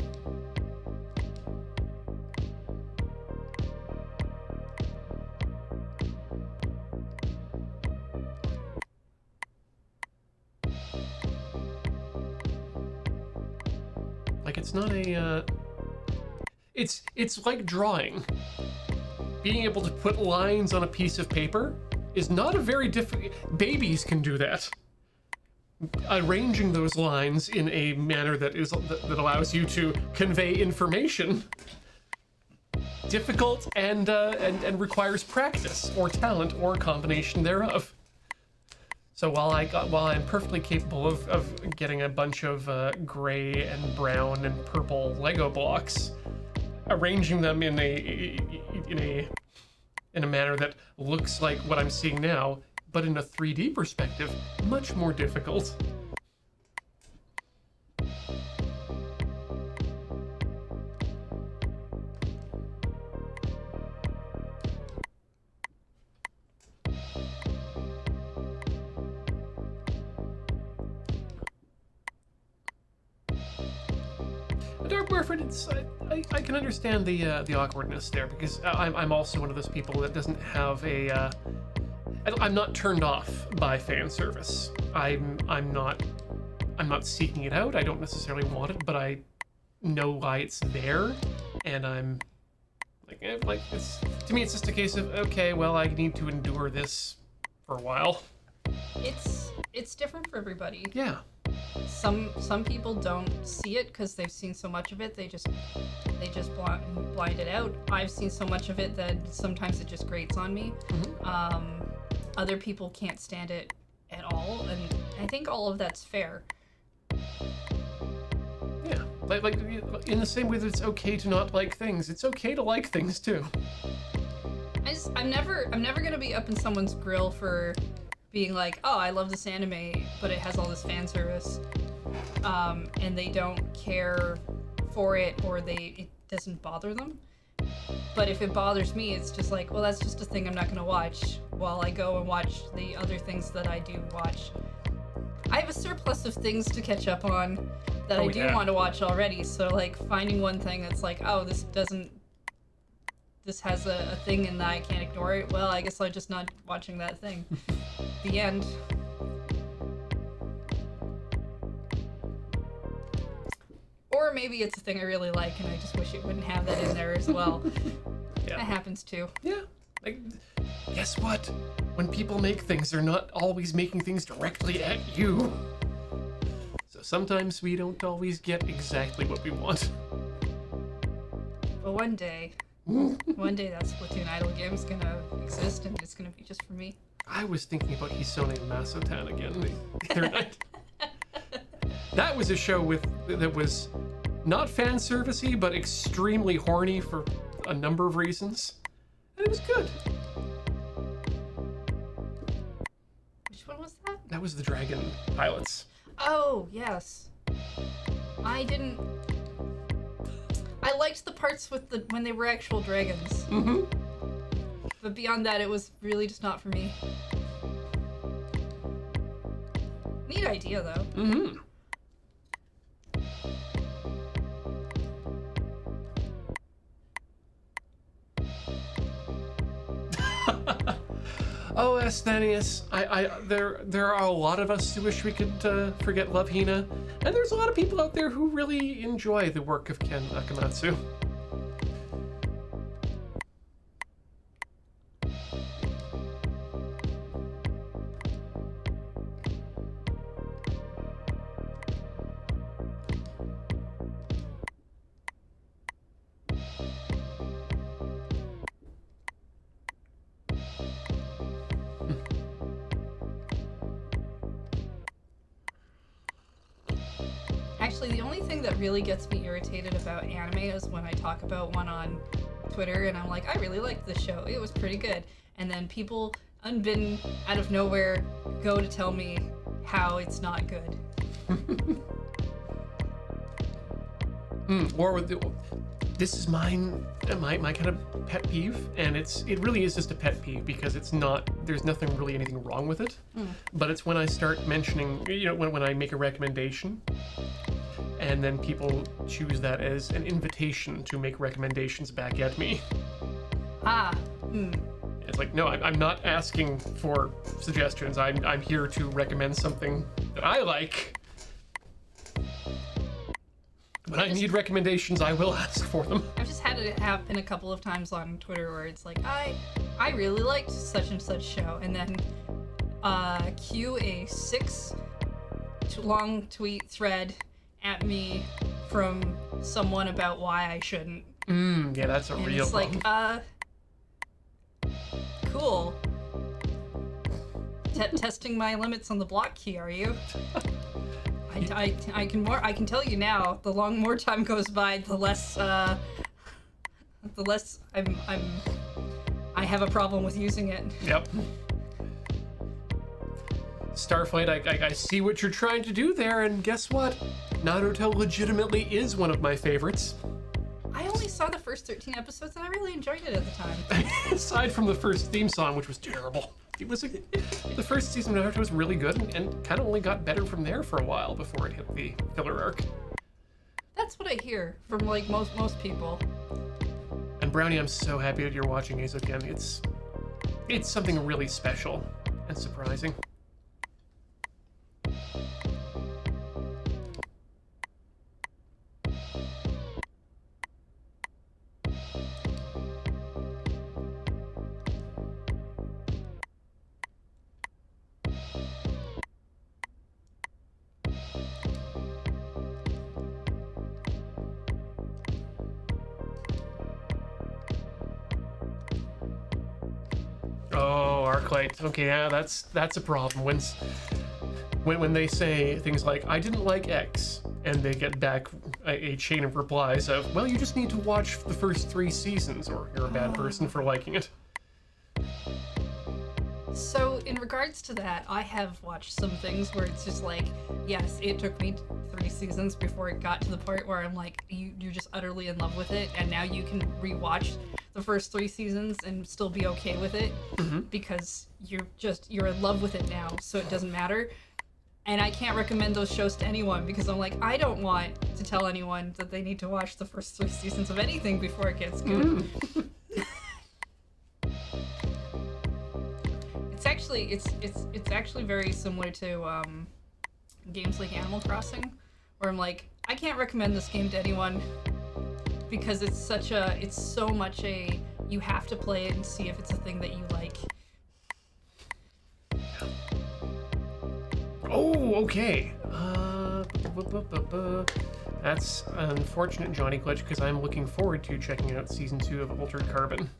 Like it's not a, it's like drawing. Being able to put lines on a piece of paper is not a very difficult. Babies can do that. Arranging those lines in a manner that allows you to convey information. Difficult and requires practice or talent or a combination thereof. So while I'm perfectly capable of getting a bunch of gray and brown and purple Lego blocks, arranging them in a manner that looks like what I'm seeing now, but in a 3D perspective, much more difficult. Dark Boyfriend, I can understand the awkwardness there, because I'm also one of those people that doesn't have a I'm not turned off by fan service. I'm not seeking it out. I don't necessarily want it, but I know why it's there, and I'm like it's, to me it's just a case of, okay, well, I need to endure this for a while. It's different for everybody. Yeah. Some people don't see it because they've seen so much of it, they just blind it out. I've seen so much of it that sometimes it just grates on me. Mm-hmm. Other people can't stand it at all, and I think all of that's fair. Yeah, like in the same way that it's okay to not like things, it's okay to like things too. I'm never gonna be up in someone's grill for being like, oh, I love this anime, but it has all this fan service, and they don't care for it, or it doesn't bother them. But if it bothers me, it's just like, well, that's just a thing I'm not gonna watch while I go and watch the other things that I do watch. I have a surplus of things to catch up on that I do want to watch already, so like finding one thing that's like, oh, this has a thing and I can't ignore it, well, I guess I'm just not watching that thing. The end. Or maybe it's a thing I really like and I just wish it wouldn't have that in there as well. Yeah. That happens too. Yeah. Like, guess what? When people make things, they're not always making things directly at you. So sometimes we don't always get exactly what we want. But one day that Splatoon idol game is gonna exist and it's gonna be just for me. I was thinking about Hisone and Masotan again the other night. That was a show that was not fan servicey, but extremely horny for a number of reasons. And it was good. Which one was that? That was the Dragon Pilots. Oh, yes. I liked the parts with when they were actual dragons. Mm-hmm. But beyond that, it was really just not for me. Neat idea, though. Mm-hmm. Oh, Asthenius, there are a lot of us who wish we could forget Love Hina, and there's a lot of people out there who really enjoy the work of Ken Akamatsu. Actually, the only thing that really gets me irritated about anime is when I talk about one on Twitter and I'm like, I really liked this show. It was pretty good. And then people, unbidden, out of nowhere, go to tell me how it's not good. Or with this is my kind of pet peeve, and it really is just a pet peeve because there's nothing really anything wrong with it. But it's when I start mentioning, when I make a recommendation, and then people choose that as an invitation to make recommendations back at me. It's like, no, I'm not asking for suggestions. I'm here to recommend something that I like. When I need recommendations, I will ask for them. I've just had it happen a couple of times on Twitter where it's like, I really liked such and such show, and then cue a 6-long tweet thread at me from someone about why I shouldn't. Yeah, that's a And real it's problem. like, cool. Testing my limits on the block key, are you? I can tell you now. The more time goes by, the less I have a problem with using it. Yep. Starflight, I see what you're trying to do there, and guess what? Naruto legitimately is one of my favorites. I only saw the first 13 episodes, and I really enjoyed it at the time. Aside from the first theme song, which was terrible. The first season of Naruto was really good, and kind of only got better from there for a while before it hit the filler arc. That's what I hear from like most people. And Brownie, I'm so happy that you're watching Ace again. It's something really special and surprising. Oh, Arclight. Okay, yeah, that's a problem. When they say things like, I didn't like X, and they get back a chain of replies of, well, you just need to watch the first 3 seasons, or you're a bad person for liking it. So in regards to that, I have watched some things where it's just like, yes, it took me 3 seasons before it got to the part where I'm like, you're just utterly in love with it, and now you can rewatch the first 3 seasons and still be okay with it because you're in love with it now, so it doesn't matter. And I can't recommend those shows to anyone because I'm like, I don't want to tell anyone that they need to watch the first 3 seasons of anything before it gets good. It's actually very similar to games like Animal Crossing, where I'm like, I can't recommend this game to anyone because it's so much a you have to play it and see if it's a thing that you like. Oh, okay. That's an unfortunate Johnny glitch because I'm looking forward to checking out season 2 of Altered Carbon.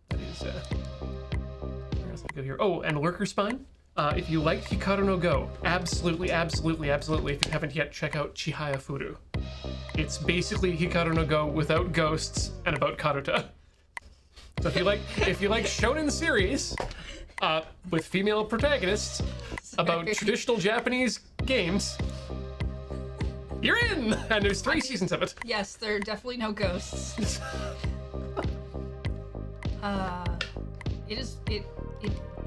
That is where else did I go here? Oh, and Lurker Spine. If you liked Hikaru no Go, absolutely, if you haven't yet, check out Chihaya Furu. It's basically Hikaru no Go without ghosts and about Karuta. So if you like shonen series with female protagonists about traditional Japanese games, you're in. And there's 3 seasons of it. Yes, there are definitely no ghosts.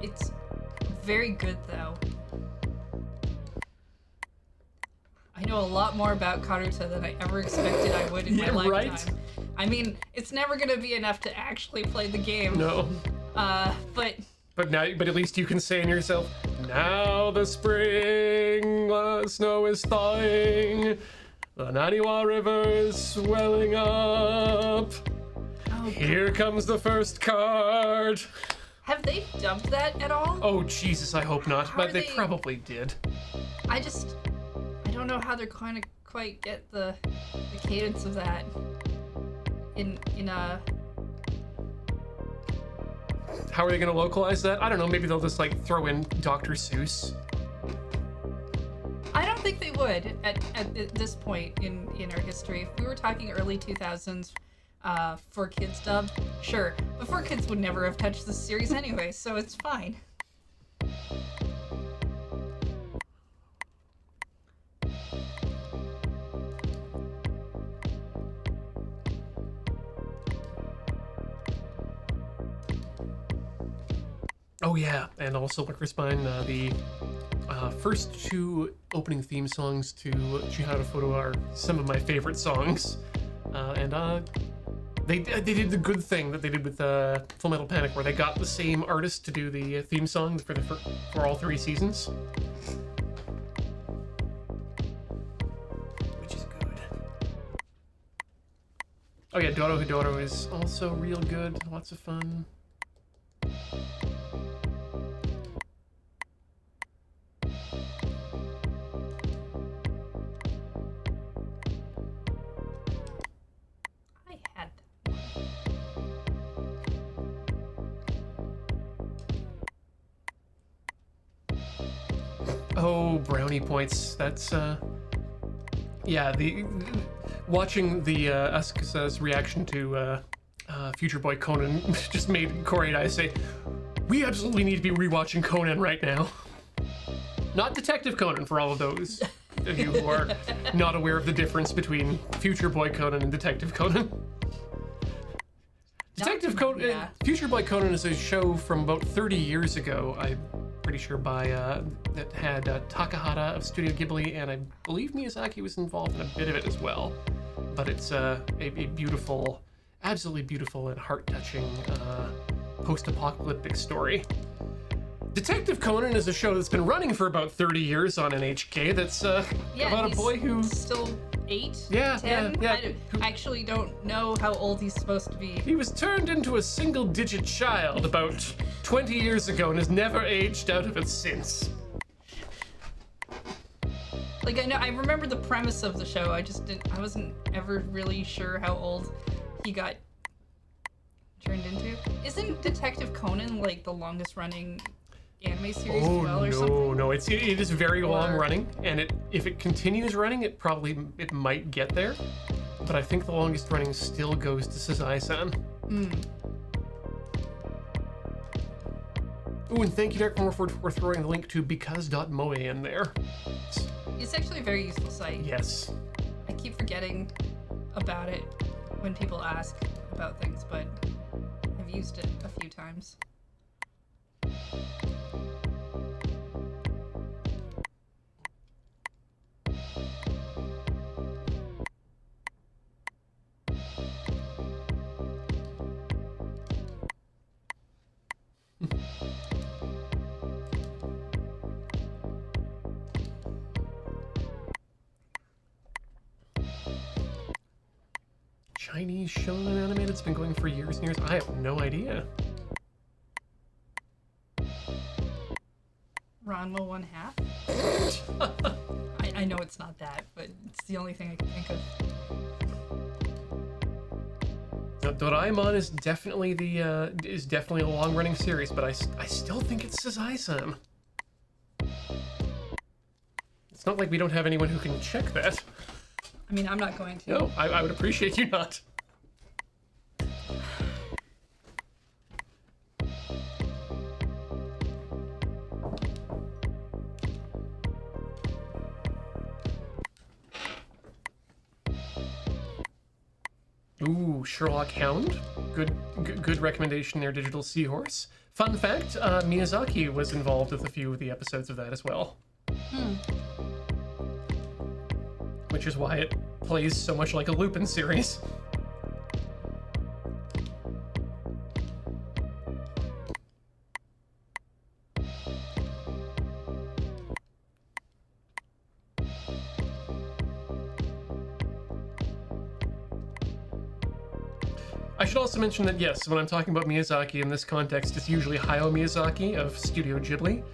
It's very good though. I know a lot more about Karuta than I ever expected I would in my lifetime. Right? I mean, it's never gonna be enough to actually play the game. No. But at least you can say in yourself, now the spring, the snow is thawing, the Naniwa River is swelling up. oh, Here comes the first card. have they dumped that at all? Oh Jesus, I hope not, How but are they they- probably did. I don't know how they're going to quite get the cadence of that in a. How are they gonna localize that? I don't know, maybe they'll just like throw in Dr. Seuss. I don't don't think they would at this point in our history. If we were talking early 2000s, for kids dub, sure. But 4Kids would never have touched this series anyway, so it's fine. Oh yeah, and also Licorice Pine, the first two opening theme songs to Chihara Photo are some of my favorite songs. They did the good thing that they did with Full Metal Panic, where they got the same artist to do the theme song for all 3 seasons. Which is good. Oh yeah, Doro Hidoro is also real good, lots of fun. Oh, brownie points. That's yeah. Watching the Asuka's reaction to Future Boy Conan just made Corey and I say, we absolutely need to be rewatching Conan right now. Not Detective Conan, for all of those of you who are not aware of the difference between Future Boy Conan and Detective Conan. Detective Conan, yeah. Future Boy Conan is a show from about 30 years ago. I'm pretty sure that had Takahata of Studio Ghibli, and I believe Miyazaki was involved in a bit of it as well. But it's a beautiful, absolutely beautiful and heart-touching post-apocalyptic story. Detective Conan is a show that's been running for about 30 years on NHK. That's about a boy who still 8, Yeah, 10. yeah. I actually don't know how old he's supposed to be. He was turned into a single-digit child about 20 years ago and has never aged out of it since. Like, I remember the premise of the show. I wasn't ever really sure how old he got turned into. Isn't Detective Conan like the longest running anime series as well, or something? No, it is very long running, and if it continues running, it might get there. But I think the longest running still goes to Sazai-san. Ooh, and thank you, Derek Moore, for throwing the link to because.moe in there. It's actually a very useful site. Yes. I keep forgetting about it when people ask about things, but I've used it a few times. Chinese shonen anime that's been going for years and years? I have no idea. Ranma 1/2? I know it's not that, but it's the only thing I can think of. Now, Doraemon is definitely a long-running series, but I still think it's Sazai-san. It's not like we don't have anyone who can check that. I mean, I'm not going to. No, I would appreciate you not. Ooh, Sherlock Hound. Good recommendation there, Digital Seahorse. Fun fact, Miyazaki was involved with a few of the episodes of that as well. Which is why it plays so much like a Lupin series. I should also mention that, yes, when I'm talking about Miyazaki in this context, it's usually Hayao Miyazaki of Studio Ghibli,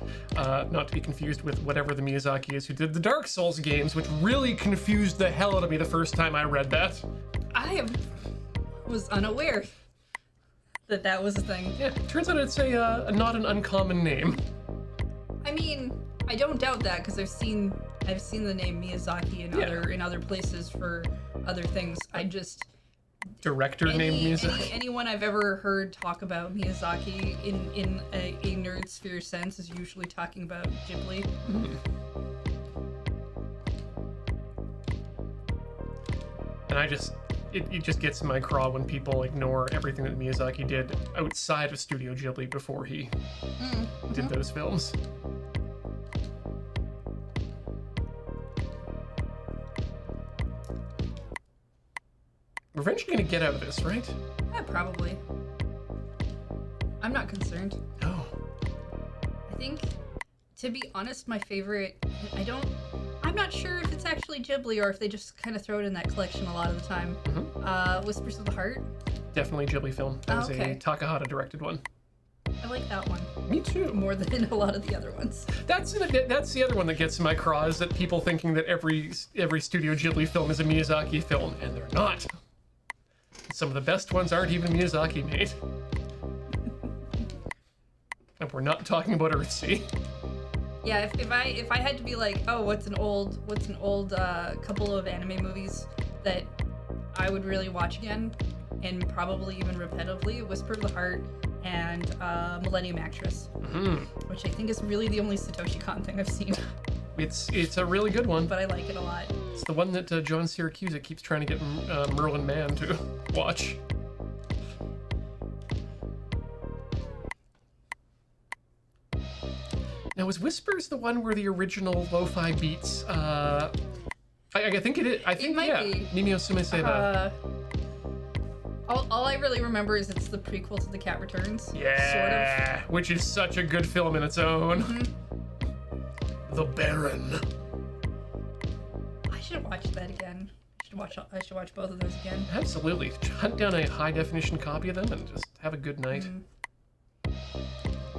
not to be confused with whatever the Miyazaki is who did the Dark Souls games, which really confused the hell out of me the first time I read that. Was unaware that was a thing. Yeah, turns out it's a not an uncommon name. I mean, I don't doubt that because I've seen I've seen the name Miyazaki in other places for other things. I just Director named Miyazaki. anyone I've ever heard talk about Miyazaki in a nerd sphere sense is usually talking about Ghibli. And it just gets in my craw when people ignore everything that Miyazaki did outside of Studio Ghibli before he did those films. We're eventually gonna get out of this, right? Yeah, probably. I'm not concerned. No. I think, to be honest, my favorite, I'm not sure if it's actually Ghibli or if they just kind of throw it in that collection a lot of the time. Whispers of the Heart. Definitely a Ghibli film. That was okay. a Takahata directed one. I like that one. Me too. More than a lot of the other ones. That's the other one that gets in my craw, is that people thinking that every Studio Ghibli film is a Miyazaki film, and they're not. Some of the best ones aren't even Miyazaki made. And we're not talking about Earthsea. Yeah, if I had to be like, oh, what's an old couple of anime movies that I would really watch again, and probably even repetitively, Whisper of the Heart and Millennium Actress, which I think is really the only Satoshi Kon thing I've seen. It's a really good one. But I like it a lot. It's the one that John Siracusa keeps trying to get Merlin Mann to watch. Now, is Whispers the one where the original lo-fi beats? I think it is. I think it might be. Mimio Sume Seba. All I really remember is it's the prequel to The Cat Returns. Yeah, Sort of. which is such a good film in its own. The Baron. I should watch that again. I should watch both of those again. Absolutely. Hunt down a high definition copy of them and just have a good night.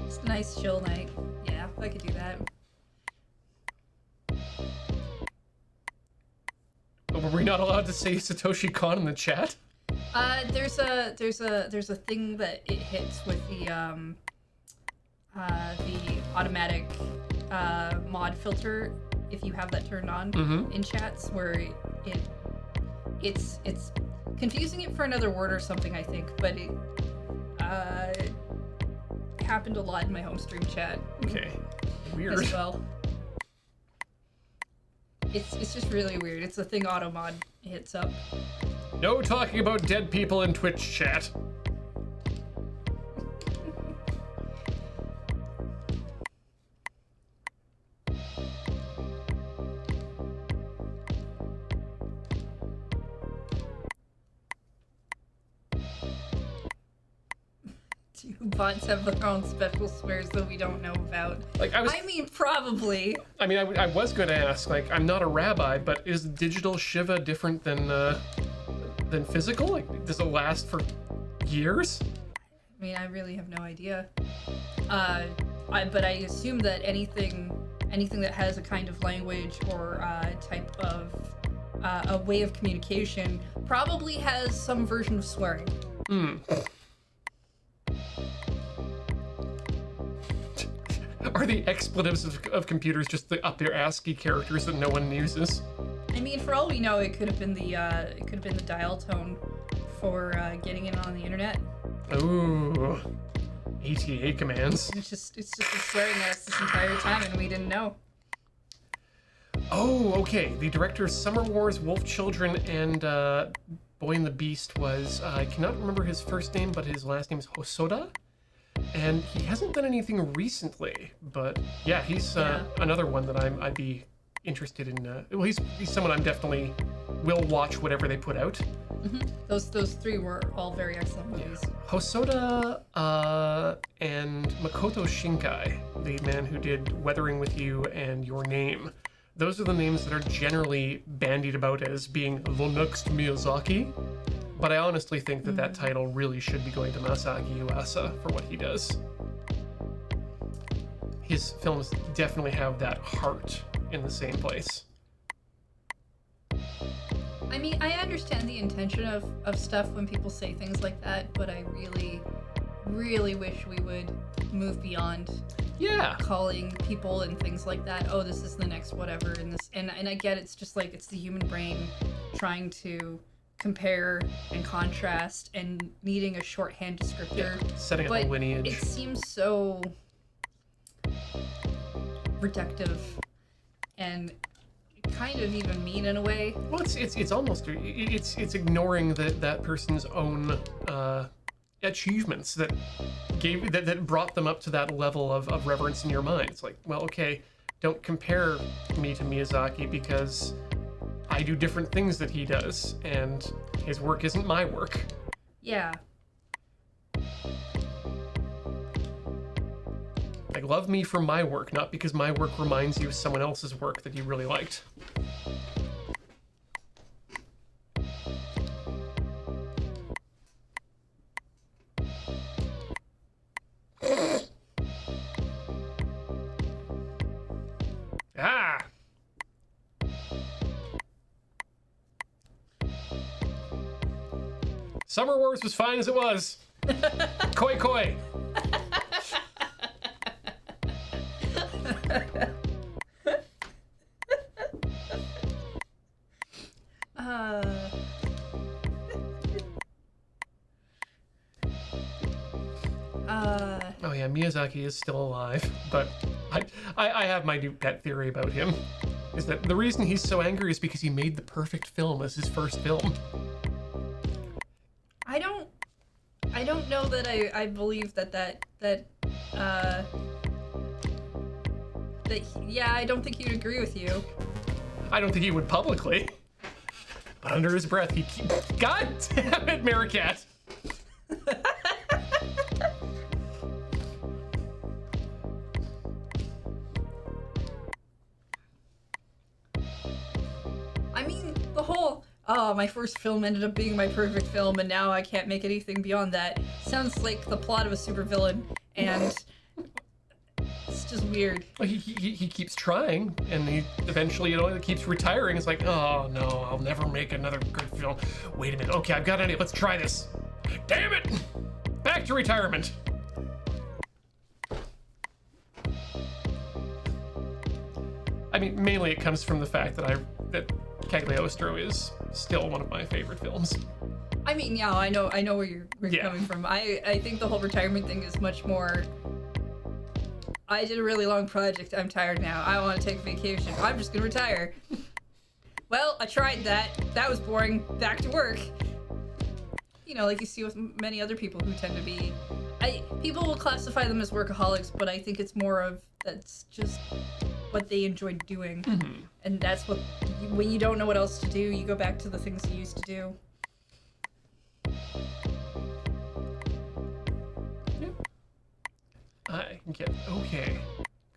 It's a nice chill night. Yeah, I could do that. But were we not allowed to say Satoshi Kon in the chat? There's a thing that it hits with the automatic mod filter if you have that turned on in chats, where it's confusing it for another word or something, I think, but it happened a lot in my home stream chat. Okay. Weird. As well. It's just really weird. It's a thing automod hits up. No talking about dead people in Twitch chat. Do bots have their own special swears that we don't know about? Like I mean, probably. I mean, I was going to ask. Like, I'm not a rabbi, but is digital Shiva different than physical? Like, does it last for years? I mean, I really have no idea. But I assume that anything that has a kind of language or type of a way of communication probably has some version of swearing. Are the expletives of computers just up their ASCII characters that no one uses? I mean, for all we know, it could have been the dial tone for getting in on the internet. Ooh, ATA commands. It's just swearing at us this entire time, and we didn't know. Oh, okay. The director's Summer Wars, Wolf Children, and Boy and the Beast was, I cannot remember his first name, but his last name is Hosoda. And he hasn't done anything recently, but yeah, he's another one that I'd be interested in. Well, he's someone I'm definitely will watch whatever they put out. Those three were all very excellent movies. Hosoda and Makoto Shinkai, the man who did Weathering with You and Your Name. Those are the names that are generally bandied about as being the next Miyazaki. But I honestly think that title really should be going to Masaaki Yuasa for what he does. His films definitely have that heart in the same place. I mean, I understand the intention of stuff when people say things like that, but I really wish we would move beyond Yeah. calling people and things like that, oh, this is the next whatever, and I get it's just like it's the human brain trying to compare and contrast and needing a shorthand descriptor. Setting up but a lineage. it seems so reductive and kind of even mean in a way. Well, it's almost it's ignoring that person's own achievements that brought them up to that level of reverence in your mind. It's like, well, okay, don't compare me to Miyazaki because I do different things that he does, and his work isn't my work. Yeah. Like, love me for my work, not because my work reminds you of someone else's work that you really liked. Ah! Summer Wars was fine as it was. Koi koi. Oh yeah, Miyazaki is still alive, but I have my new pet theory about him. Is that the reason he's so angry is because he made the perfect film as his first film. I don't know that I believe yeah, I don't think he'd agree with you. I don't think he would publicly. But under his breath, God damn it, Maricat! I mean, the whole, oh, my first film ended up being my perfect film and now I can't make anything beyond that, sounds like the plot of a supervillain, and it's just weird. Well, he keeps trying, and he eventually, he keeps retiring. It's like, oh no, I'll never make another good film. Wait a minute, okay, I've got an idea, let's try this. Damn it! Back to retirement. I mean, mainly it comes from the fact that Cagliostro is still one of my favorite films. I mean, yeah, I know where you're Yeah. coming from. I think the whole retirement thing is much more, I did a really long project, I'm tired now, I want to take a vacation, I'm just gonna retire. Well, I tried that was boring, back to work. You know, like you see with many other people who tend to be, people will classify them as workaholics, but I think it's more of, that's just what they enjoy doing. Mm-hmm. And that's what, when you don't know what else to do, you go back to the things you used to do. I get, okay.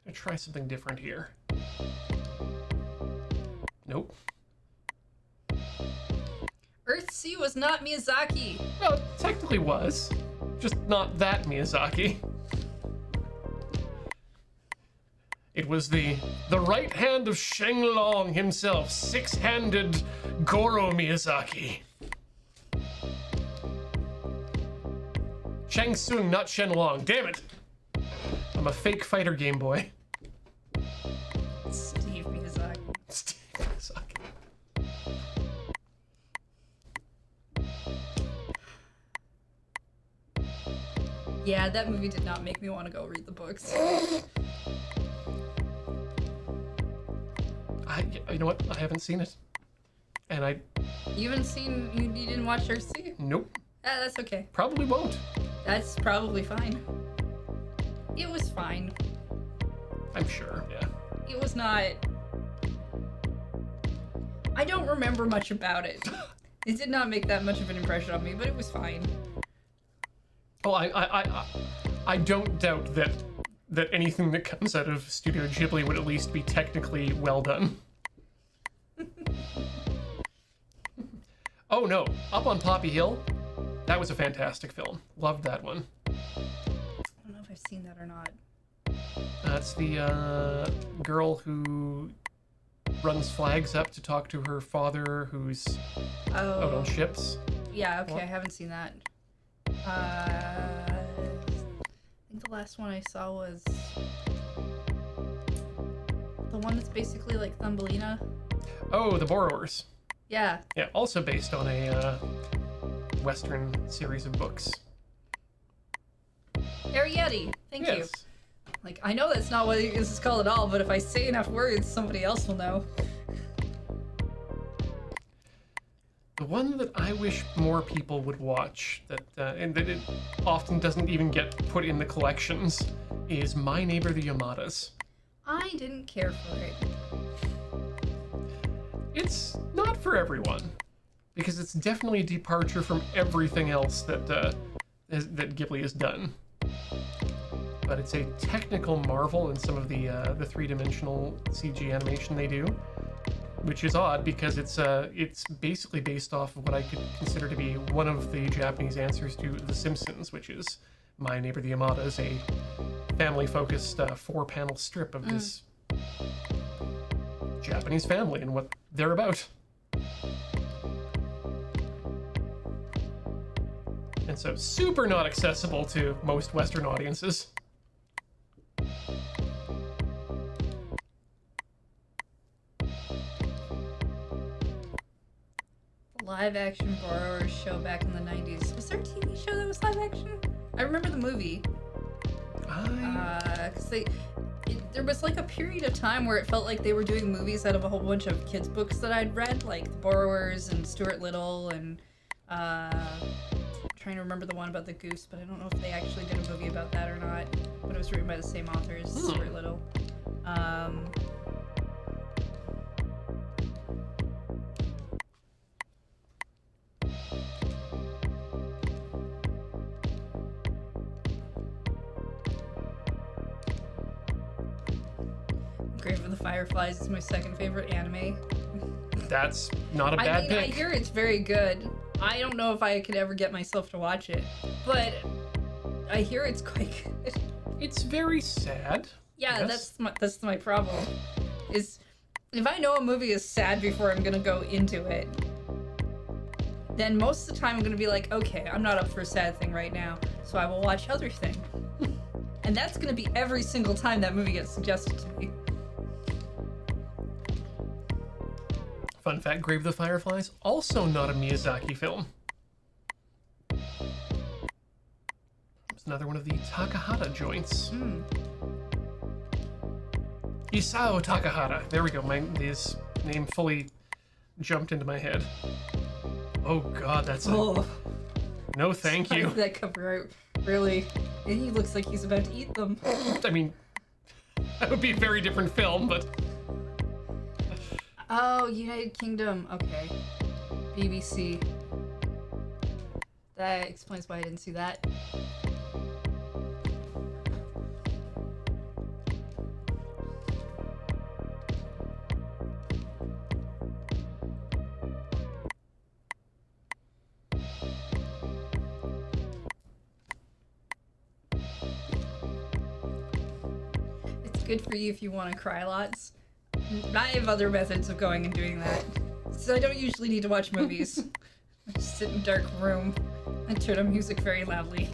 Gonna try something different here. Nope. Earthsea was not Miyazaki. Well, it technically was. Just not that Miyazaki. It was the right hand of Shenlong himself, six-handed Goro Miyazaki. Shang Tsung, not Shenlong. Damn it! I'm a fake fighter Game Boy. Steve Miyazaki. Steve Miyazaki. Yeah, that movie did not make me want to go read the books. You know what? I haven't seen it. And You didn't watch Earthsea? nope, Ah, that's okay. probably won't. That's probably fine. It was fine. I'm sure, yeah. It was not... I don't remember much about it. It did not make that much of an impression on me, but it was fine. Well, I don't doubt that anything that comes out of Studio Ghibli would at least be technically well done. Oh no, Up on Poppy Hill, that was a fantastic film. Loved that one. I don't know if I've seen that or not. That's the girl who runs flags up to talk to her father who's out on ships. Yeah, okay, What? I haven't seen that. The last one I saw was the one that's basically like Thumbelina. Oh, The Borrowers. Yeah. Yeah, also based on a Western series of books. Arietti. Thank you. Yes. Like, I know that's not what this is called at all, but if I say enough words, somebody else will know. The one that I wish more people would watch, and that it often doesn't even get put in the collections, is My Neighbor the Yamadas. I didn't care for it. It's not for everyone, because it's definitely a departure from everything else that that Ghibli has done. But it's a technical marvel in some of the three-dimensional CG animation they do, which is odd because it's basically based off of what I could consider to be one of the Japanese answers to The Simpsons, which is My Neighbor the Yamada is a family-focused 4-panel strip of this Japanese family and what they're about. And so super not accessible to most Western audiences. Live action Borrowers show back in the 90s. Was there a TV show that was live action? I remember the movie. Because there was like a period of time where it felt like they were doing movies out of a whole bunch of kids' books that I'd read, like The Borrowers and Stuart Little, and I'm trying to remember the one about the goose, but I don't know if they actually did a movie about that or not. But it was written by the same authors, Stuart Little. Grave of the Fireflies is my second favorite anime. That's not a bad pick. I hear it's very good. I don't know if I could ever get myself to watch it, but I hear it's quite good. It's very sad. Yeah, yes. that's my problem. Is if I know a movie is sad before I'm gonna go into it, then most of the time I'm gonna be like, okay, I'm not up for a sad thing right now, so I will watch other thing. And that's gonna be every single time that movie gets suggested to me. Fun fact, Grave of the Fireflies, also not a Miyazaki film. It's another one of the Takahata joints. Isao Takahata. There we go. His name fully jumped into my head. Oh god, that's Oh, no thank you. that cover art, really. And he looks like he's about to eat them. I mean, that would be a very different film, but... Oh, United Kingdom. Okay. BBC. That explains why I didn't see that. It's good for you if you want to cry lots. I have other methods of going and doing that. So I don't usually need to watch movies. I just sit in a dark room and turn on music very loudly.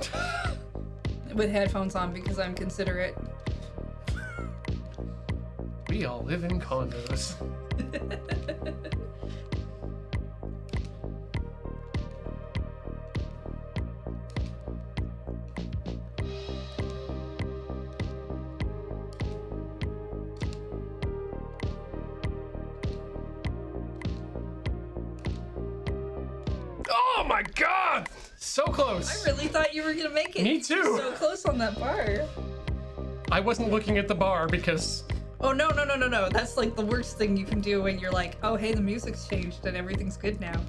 With headphones on because I'm considerate. We all live in condos. Oh my god! So close! I really thought you were gonna make it. Me too. You're so close on that bar. I wasn't looking at the bar because... Oh no. That's like the worst thing you can do when you're like, oh hey, the music's changed and everything's good now.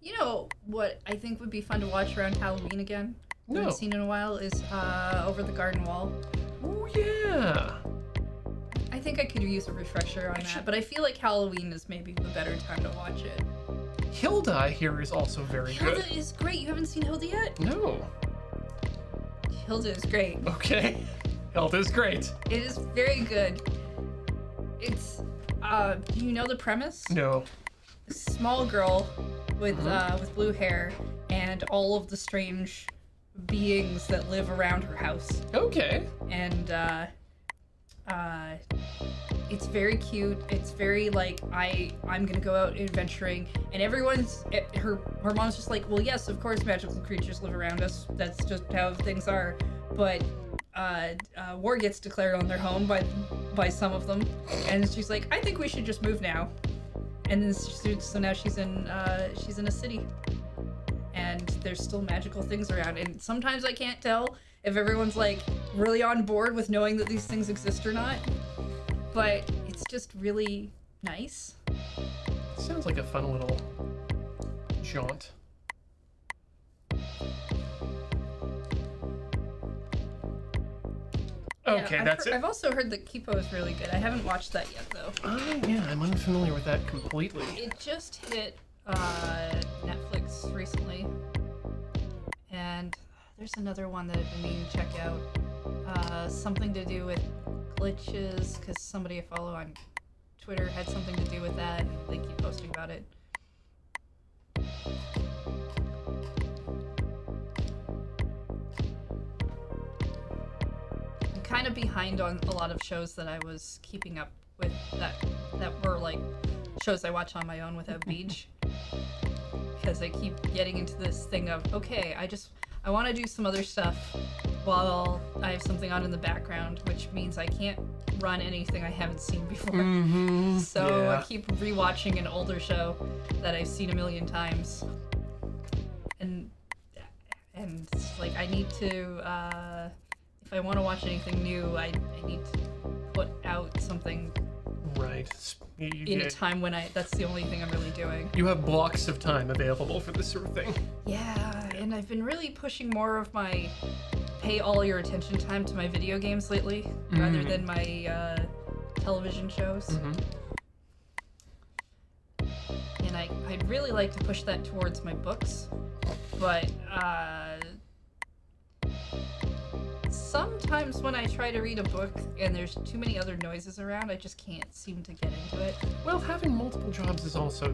You know what I think would be fun to watch around Halloween again? No. Haven't seen in a while is Over the Garden Wall. Oh yeah! I think I could use a refresher on that, but I feel like Halloween is maybe the better time to watch it. Hilda, I hear, is also very Hilda good. is great. You haven't seen Hilda yet? No. Hilda is great. Okay. Hilda's great. It is very good. It's, do you know the premise? No. A small girl with blue hair and all of the strange beings that live around her house. Okay. And, it's very cute. It's very like I'm gonna go out adventuring, and her mom's just like, well, yes, of course, magical creatures live around us. That's just how things are. But war gets declared on their home by some of them, and she's like, I think we should just move now. And then so now she's in a city, and there's still magical things around. And sometimes I can't tell if everyone's like really on board with knowing that these things exist or not. But it's just really nice. Sounds like a fun little jaunt. Okay, that's it. I've also heard that Kipo is really good. I haven't watched that yet, though. Yeah, I'm unfamiliar with that completely. It just hit Netflix recently. And there's another one that I've been meaning to check out. Something to do with glitches, because somebody I follow on Twitter had something to do with that, and they keep posting about it. I'm kind of behind on a lot of shows that I was keeping up with that were like shows I watch on my own without Beach, because I keep getting into this thing of, okay, I want to do some other stuff while I have something on in the background, which means I can't run anything I haven't seen before. So yeah. I keep rewatching an older show that I've seen a million times. And it's like, I need to, if I want to watch anything new, I need to put out something Right. in a time when that's the only thing I'm really doing. You have blocks of time available for this sort of thing. Yeah, and I've been really pushing more of my pay all your attention time to my video games lately, rather than my television shows. And I'd really like to push that towards my books, but sometimes when I try to read a book and there's too many other noises around, I just can't seem to get into it. Well, having multiple jobs is also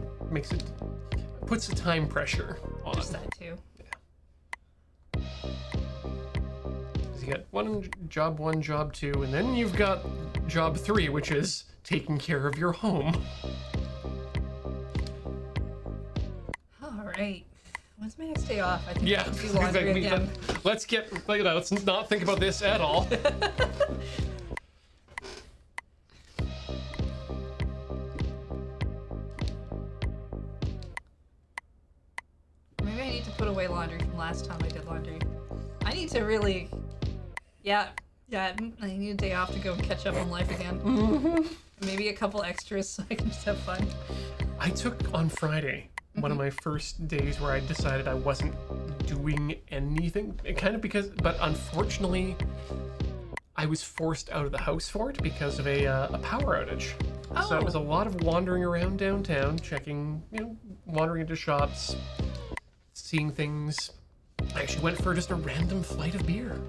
puts a time pressure on. Just that too. Yeah. Because you got one, job two, and then you've got job three, which is taking care of your home. All right. When's my next day off? I think Yeah, I can do laundry again. let's not think about this at all. Maybe I need to put away laundry from last time I did laundry. I need to really, yeah, I need a day off to go and catch up on life again. Maybe a couple extras so I can just have fun. I took on Friday one of my first days where I decided I wasn't doing anything, but unfortunately I was forced out of the house for it because of a power outage. So it was a lot of wandering around downtown, checking, wandering into shops, seeing things. I actually went for just a random flight of beer.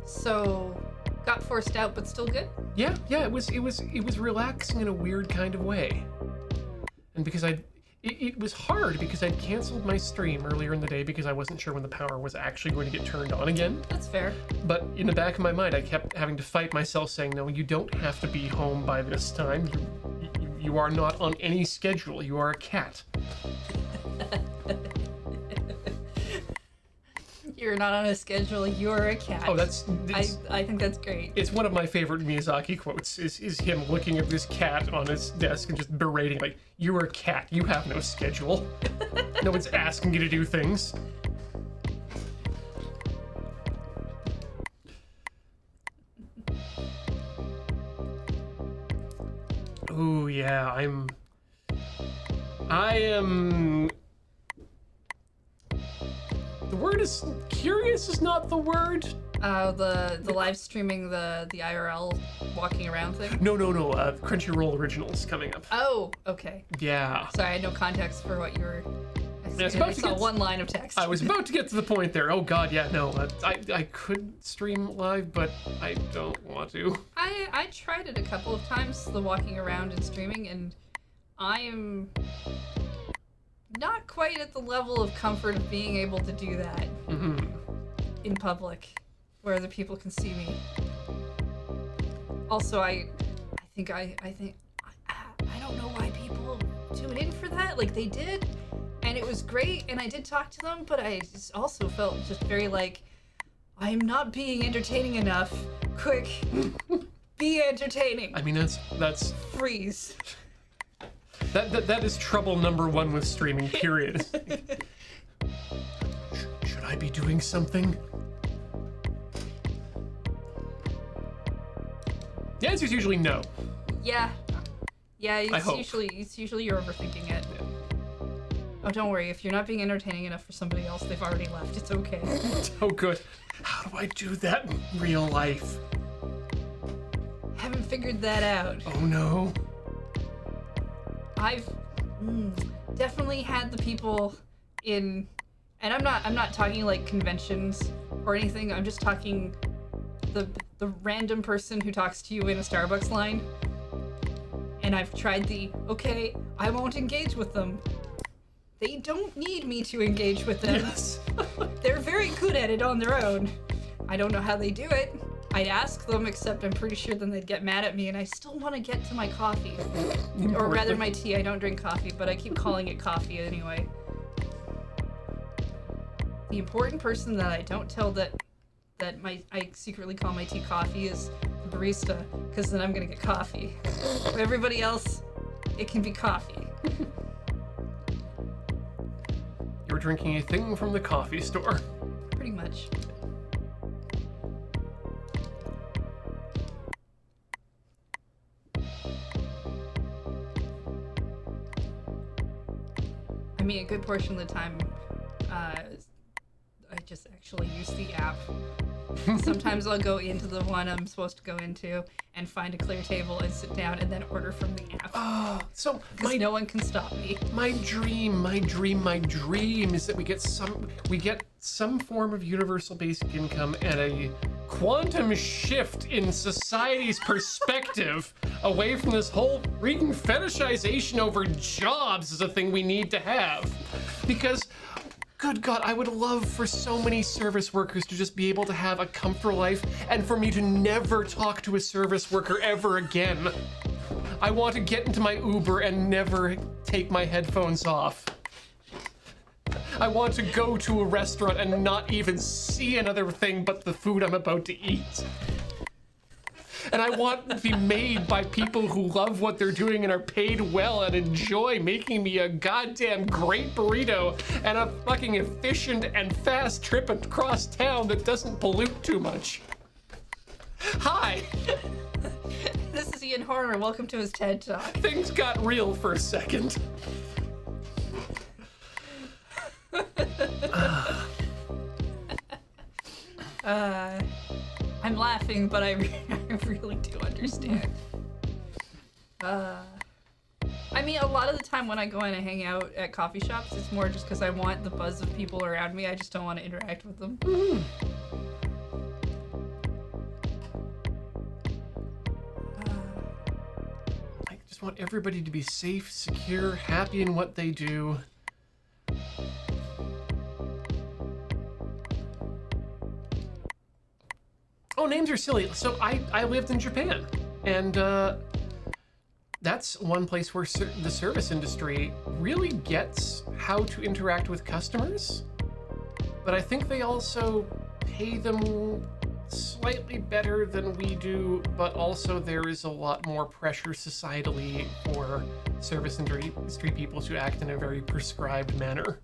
So, got forced out, but still good? Yeah, it was relaxing in a weird kind of way. And because it was hard because I'd canceled my stream earlier in the day because I wasn't sure when the power was actually going to get turned on again. That's fair. But in the back of my mind, I kept having to fight myself saying, no, you don't have to be home by this time. You are not on any schedule. You are a cat. You're not on a schedule, you're a cat. Oh, I think that's great. It's one of my favorite Miyazaki quotes, is him looking at this cat on his desk and just berating, like, you're a cat, you have no schedule. No one's asking you to do things. Ooh, yeah, I am... The word is curious is not the word. The live streaming the IRL walking around thing? No. Crunchyroll Originals coming up. Oh, okay. Yeah. Sorry, I had no context for what you were text. Yeah, it's And about I to saw get- one line of text. I was about to get to the point there. Oh god, yeah, no. I could stream live, but I don't want to. I tried it a couple of times, the walking around and streaming, and I am not quite at the level of comfort of being able to do that in public, where other people can see me. Also, I don't know why people tune in for that. Like, they did, and it was great, and I did talk to them, but I just also felt just very like, I'm not being entertaining enough. Quick, be entertaining. I mean, that's Freeze. that is trouble number one with streaming, period. Should I be doing something? The answer is usually no. Yeah, I hope. it's usually you're overthinking it. Oh, don't worry. If you're not being entertaining enough for somebody else, they've already left. It's okay. Oh, good. How do I do that in real life? Haven't figured that out. Oh no. I've definitely had the people in, and I'm not talking like conventions or anything. I'm just talking the random person who talks to you in a Starbucks line. And I've tried okay, I won't engage with them. They don't need me to engage with them. Yes. They're very good at it on their own. I don't know how they do it. I'd ask them, except I'm pretty sure then they'd get mad at me, and I still want to get to my coffee. Or rather my tea. I don't drink coffee, but I keep calling it coffee anyway. The important person that I don't tell that I secretly call my tea coffee is the barista, because then I'm gonna get coffee. For everybody else, it can be coffee. You're drinking a thing from the coffee store. Pretty much. I mean, a good portion of the time, I just actually use the app. Sometimes I'll go into the one I'm supposed to go into and find a clear table and sit down and then order from the app. Oh, so Because no one can stop me. my dream is that we get some form of universal basic income and a quantum shift in society's perspective away from this whole freaking fetishization over jobs is a thing we need to have. Because good God, I would love for so many service workers to just be able to have a comfortable life and for me to never talk to a service worker ever again. I want to get into my Uber and never take my headphones off. I want to go to a restaurant and not even see another thing but the food I'm about to eat. And I want to be made by people who love what they're doing and are paid well and enjoy making me a goddamn great burrito and a fucking efficient and fast trip across town that doesn't pollute too much. Hi! This is Ian Horner. Welcome to his TED Talk. Things got real for a second. I'm laughing, but I really do understand. I mean, a lot of the time when I go in and hang out at coffee shops, it's more just because I want the buzz of people around me. I just don't want to interact with them. I just want everybody to be safe, secure, happy in what they do. Oh, names are silly. So I lived in Japan, and that's one place where the service industry really gets how to interact with customers. But I think they also pay them slightly better than we do, but also there is a lot more pressure societally for service industry people to act in a very prescribed manner.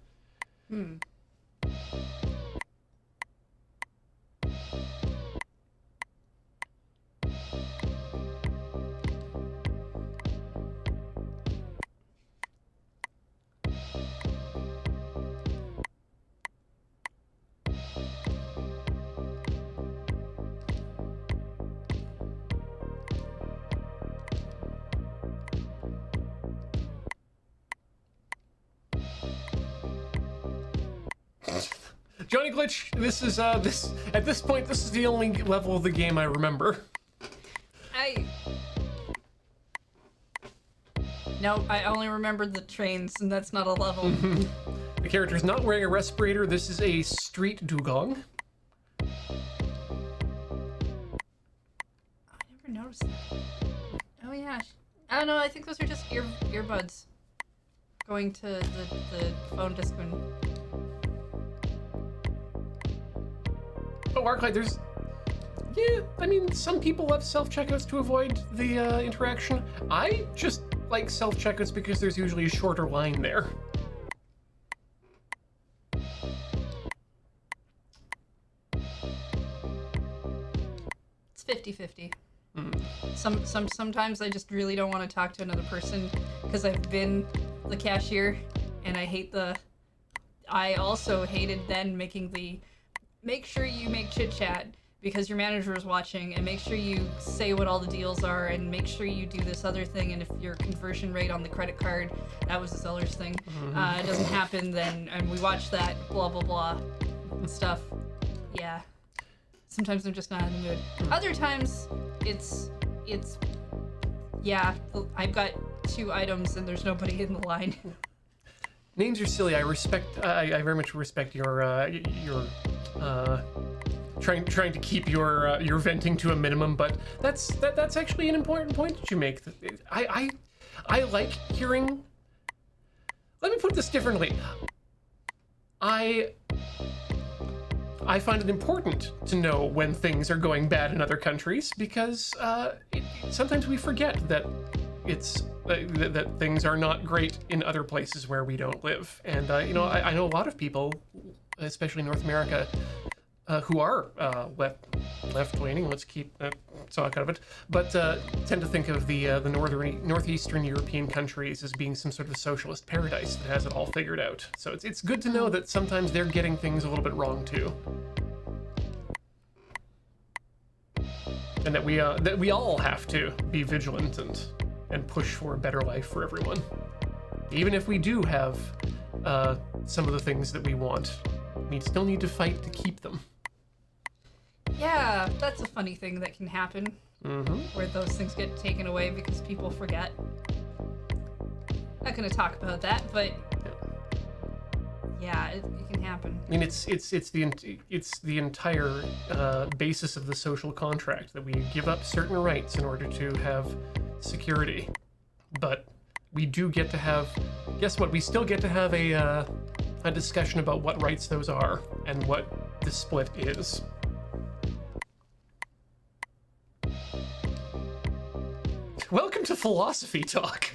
Johnny Glitch, this is at this point, this is the only level of the game I remember. No, I only remembered the trains, and that's not a level. The character's not wearing a respirator. This is a street dugong. I never noticed that. Oh yeah. Oh no, I think those are just earbuds. Going to the phone disc when... Oh, Arclight, there's... Yeah, I mean, some people love self-checkouts to avoid the interaction. I just like self-checkouts because there's usually a shorter line there. It's 50-50. Sometimes I just really don't want to talk to another person because I've been the cashier and I also hated then making the make sure you make chit chat because your manager is watching, and make sure you say what all the deals are, and make sure you do this other thing, and if your conversion rate on the credit card, that was the seller's thing, it doesn't happen, then, and we watch that, blah, blah, blah, and stuff. Yeah. Sometimes I'm just not in the mood. Other times, it's, yeah, I've got 2 items and there's nobody in the line. Names are silly. I very much respect your trying to keep your venting to a minimum, but that's actually an important point that you make. I like hearing. Let me put this differently. I find it important to know when things are going bad in other countries because sometimes we forget that that things are not great in other places where we don't live. And I know a lot of people, especially in North America, who are left-leaning. Let's keep that talk out of it. But tend to think of the northeastern European countries as being some sort of socialist paradise that has it all figured out. So it's good to know that sometimes they're getting things a little bit wrong too, and that we all have to be vigilant and push for a better life for everyone, even if we do have some of the things that we want. We still need to fight to keep them. Yeah, that's a funny thing that can happen, where those things get taken away because people forget. Not gonna talk about that, but yeah, it can happen. I mean, it's the entire basis of the social contract that we give up certain rights in order to have security, but we do get to have. Guess what? We still get to have a discussion about what rights those are and what the split is. Welcome to Philosophy Talk.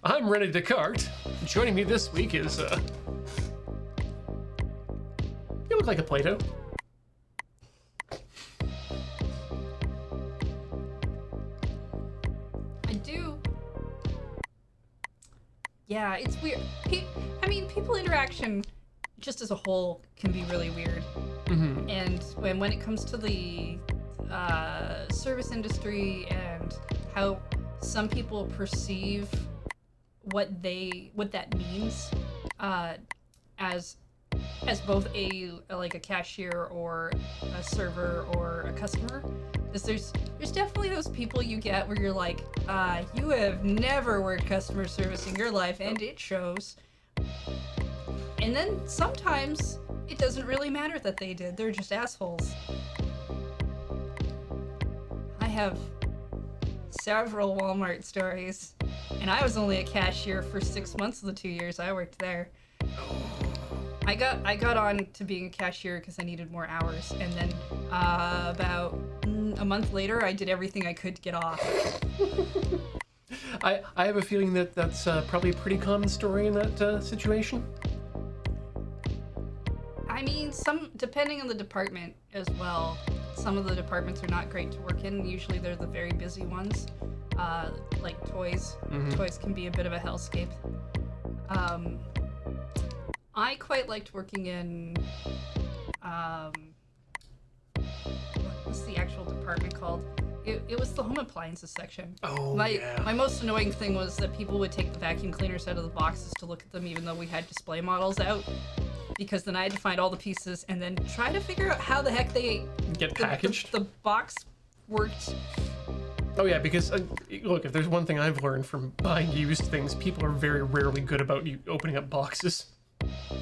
I'm René Descartes. Joining me this week is, you look like a Plato. I do. Yeah, it's weird. People interaction, just as a whole, can be really weird. And when it comes to the service industry and how some people perceive what that means as both a cashier or a server or a customer, is there's definitely those people you get where you're like, you have never worked customer service in your life, and it shows. And then sometimes it doesn't really matter that they did, they're just assholes. I have several Walmart stories, and I was only a cashier for 6 months of the 2 years I worked there. I got on to being a cashier because I needed more hours, and then about a month later, I did everything I could to get off. I have a feeling that that's probably a pretty common story in that situation. I mean, depending on the department as well. Some of the departments are not great to work in. Usually they're the very busy ones, like toys. Toys can be a bit of a hellscape. I quite liked working in, what's the actual department called? It was the home appliances section. Oh, yeah. My most annoying thing was that people would take the vacuum cleaners out of the boxes to look at them even though we had display models out. because then I had to find all the pieces and then try to figure out how the heck they Get packaged. the box worked. Oh yeah, because look, if there's one thing I've learned from buying used things, people are very rarely good about you opening up boxes.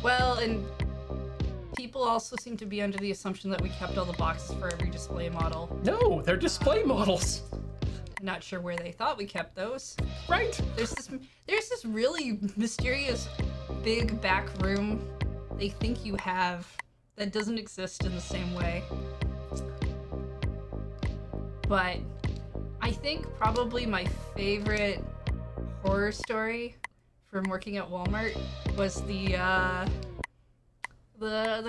Well, and people also seem to be under the assumption that we kept all the boxes for every display model. No, they're display models. Not sure where they thought we kept those. Right. There's this really mysterious big back room they think you have that doesn't exist in the same way. But I think probably my favorite horror story from working at Walmart was the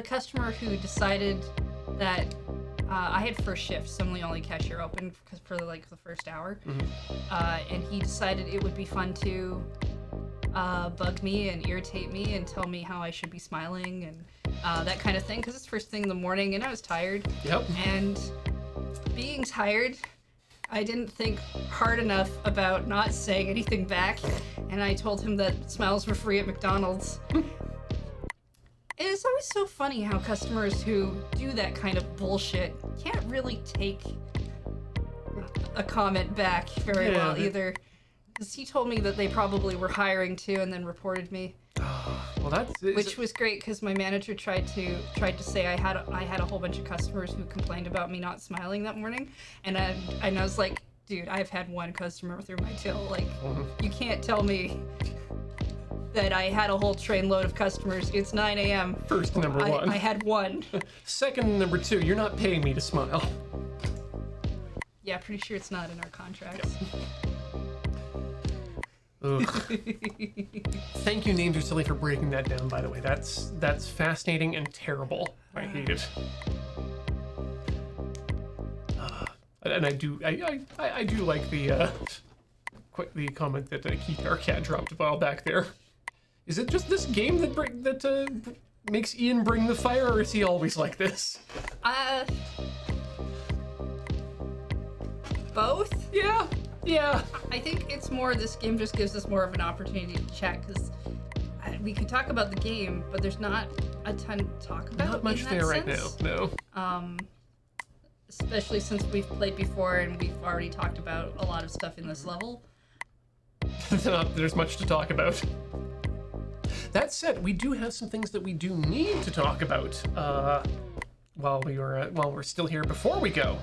customer who decided that I had first shift, so I'm the only cashier open for like the first hour, and he decided it would be fun to bug me and irritate me and tell me how I should be smiling and that kind of thing, because it's first thing in the morning and I was tired. Yep. And being tired, I didn't think hard enough about not saying anything back, and I told him that smiles were free at McDonald's. And it's always so funny how customers who do that kind of bullshit can't really take a comment back very well either. Because he told me that they probably were hiring too, and then reported me. Well, Which was great because my manager tried to say I had a whole bunch of customers who complained about me not smiling that morning, and I was like, dude, I've had one customer through my till. Like, you can't tell me that I had a whole trainload of customers. It's 9 a.m. First, number one. I had one. Second, number two, you're not paying me to smile. Yeah, pretty sure it's not in our contracts. Ugh. Thank you, Names Are Silly, for breaking that down, by the way. That's fascinating and terrible. I hate it. And I do like the comment that Keith Arcad dropped a while back there. Is it just this game that makes Ian bring the fire, or is he always like this? Both? Yeah. I think it's more, this game just gives us more of an opportunity to chat, because we could talk about the game, but there's not a ton to talk about. Not much in that there right sense. now, no. Especially since we've played before and we've already talked about a lot of stuff in this level. There's much to talk about. That said, we do have some things that we do need to talk about while we're still here before we go.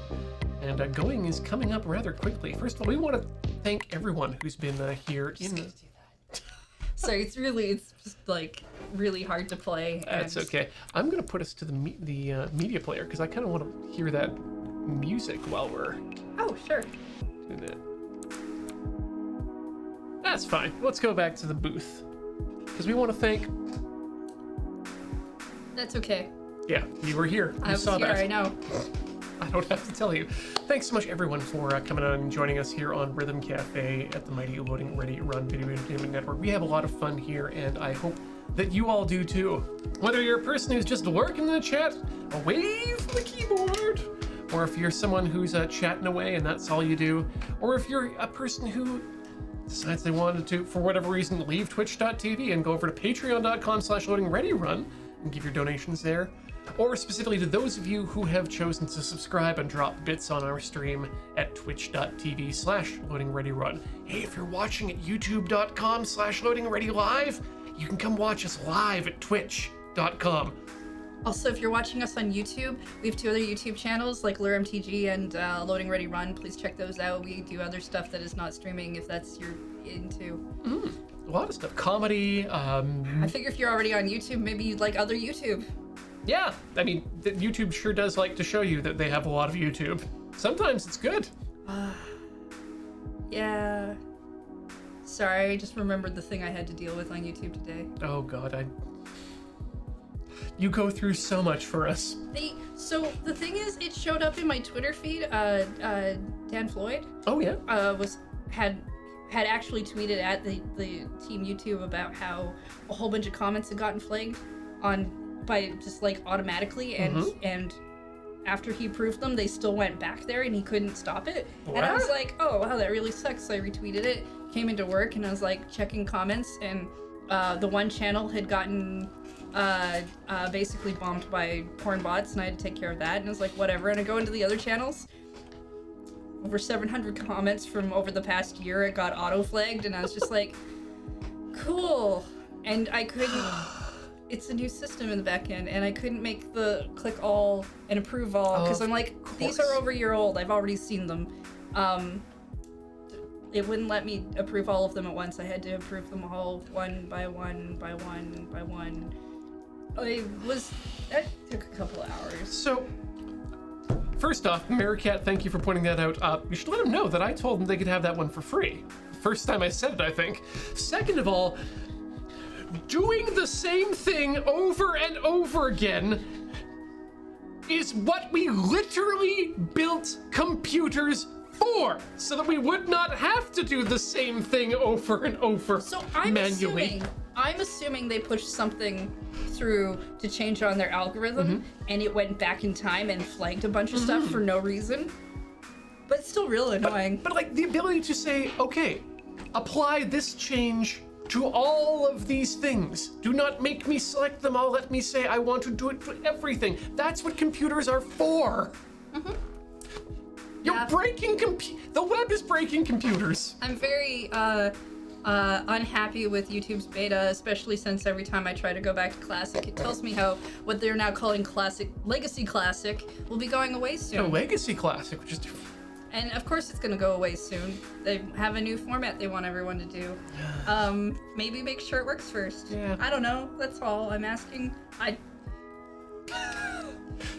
And going is coming up rather quickly. First of all, we want to thank everyone who's been here in the... Sorry, it's just like really hard to play. That's okay. I'm gonna put us to the media player because I kind of want to hear that music while we're Oh, sure. doing that. That's fine. Let's go back to the booth because we want to thank. That's okay. Yeah, you were here. You I was saw here, that. I know. I don't have to tell you. Thanks so much, everyone, for coming on and joining us here on Rhythm Cafe at the mighty Loading Ready Run Video Entertainment Network. We have a lot of fun here, and I hope that you all do too. Whether you're a person who's just lurking in the chat, away from the keyboard, or if you're someone who's chatting away and that's all you do, or if you're a person who decides they wanted to, for whatever reason, leave twitch.tv and go over to patreon.com/loadingreadyrun and give your donations there. Or specifically to those of you who have chosen to subscribe and drop bits on our stream at twitch.tv/loadingreadyrun. Hey, if you're watching at youtube.com/loadingreadylive, you can come watch us live at twitch.com. Also, if you're watching us on YouTube, we have 2 other YouTube channels like LureMTG and Loading Ready Run. Please check those out. We do other stuff that is not streaming if that's you're into. A lot of stuff. Comedy. I figure if you're already on YouTube, maybe you'd like other YouTube. Yeah, I mean, YouTube sure does like to show you that they have a lot of YouTube. Sometimes it's good. Yeah. Sorry, I just remembered the thing I had to deal with on YouTube today. Oh God, you go through so much for us. So the thing is, it showed up in my Twitter feed. Dan Floyd. Oh yeah. Had actually tweeted at the team YouTube about how a whole bunch of comments had gotten flagged by just like automatically, and after he approved them, they still went back there and he couldn't stop it. What? And I was like, oh wow, that really sucks. So I retweeted it, came into work, and I was like checking comments, and the one channel had gotten basically bombed by porn bots, and I had to take care of that. And I was like, whatever. And I go into the other channels. Over 700 comments from over the past year. It got auto-flagged, and I was just like, cool. And I couldn't. It's a new system in the back end, and I couldn't make the click all and approve all because I'm like, these are over a year old. I've already seen them. It wouldn't let me approve all of them at once. I had to approve them all one by one by one by one. That took a couple of hours. So, first off, Maricat, thank you for pointing that out. You should let them know that I told them they could have that one for free. First time I said it, I think. Second of all, doing the same thing over and over again is what we literally built computers for, so that we would not have to do the same thing over and over So I'm manually. assuming they pushed something through to change on their algorithm, and it went back in time and flagged a bunch of stuff for no reason. But it's still real annoying. But like the ability to say, okay, apply this change to all of these things. Do not make me select them all. Let me say I want to do it to everything. That's what computers are for. You're breaking the web is breaking computers. I'm very unhappy with YouTube's beta, especially since every time I try to go back to Classic, it tells me how what they're now calling Legacy Classic will be going away soon. A Legacy Classic, which is And of course it's gonna go away soon. They have a new format they want everyone to do. Maybe make sure it works first. Yeah. I don't know. That's all I'm asking.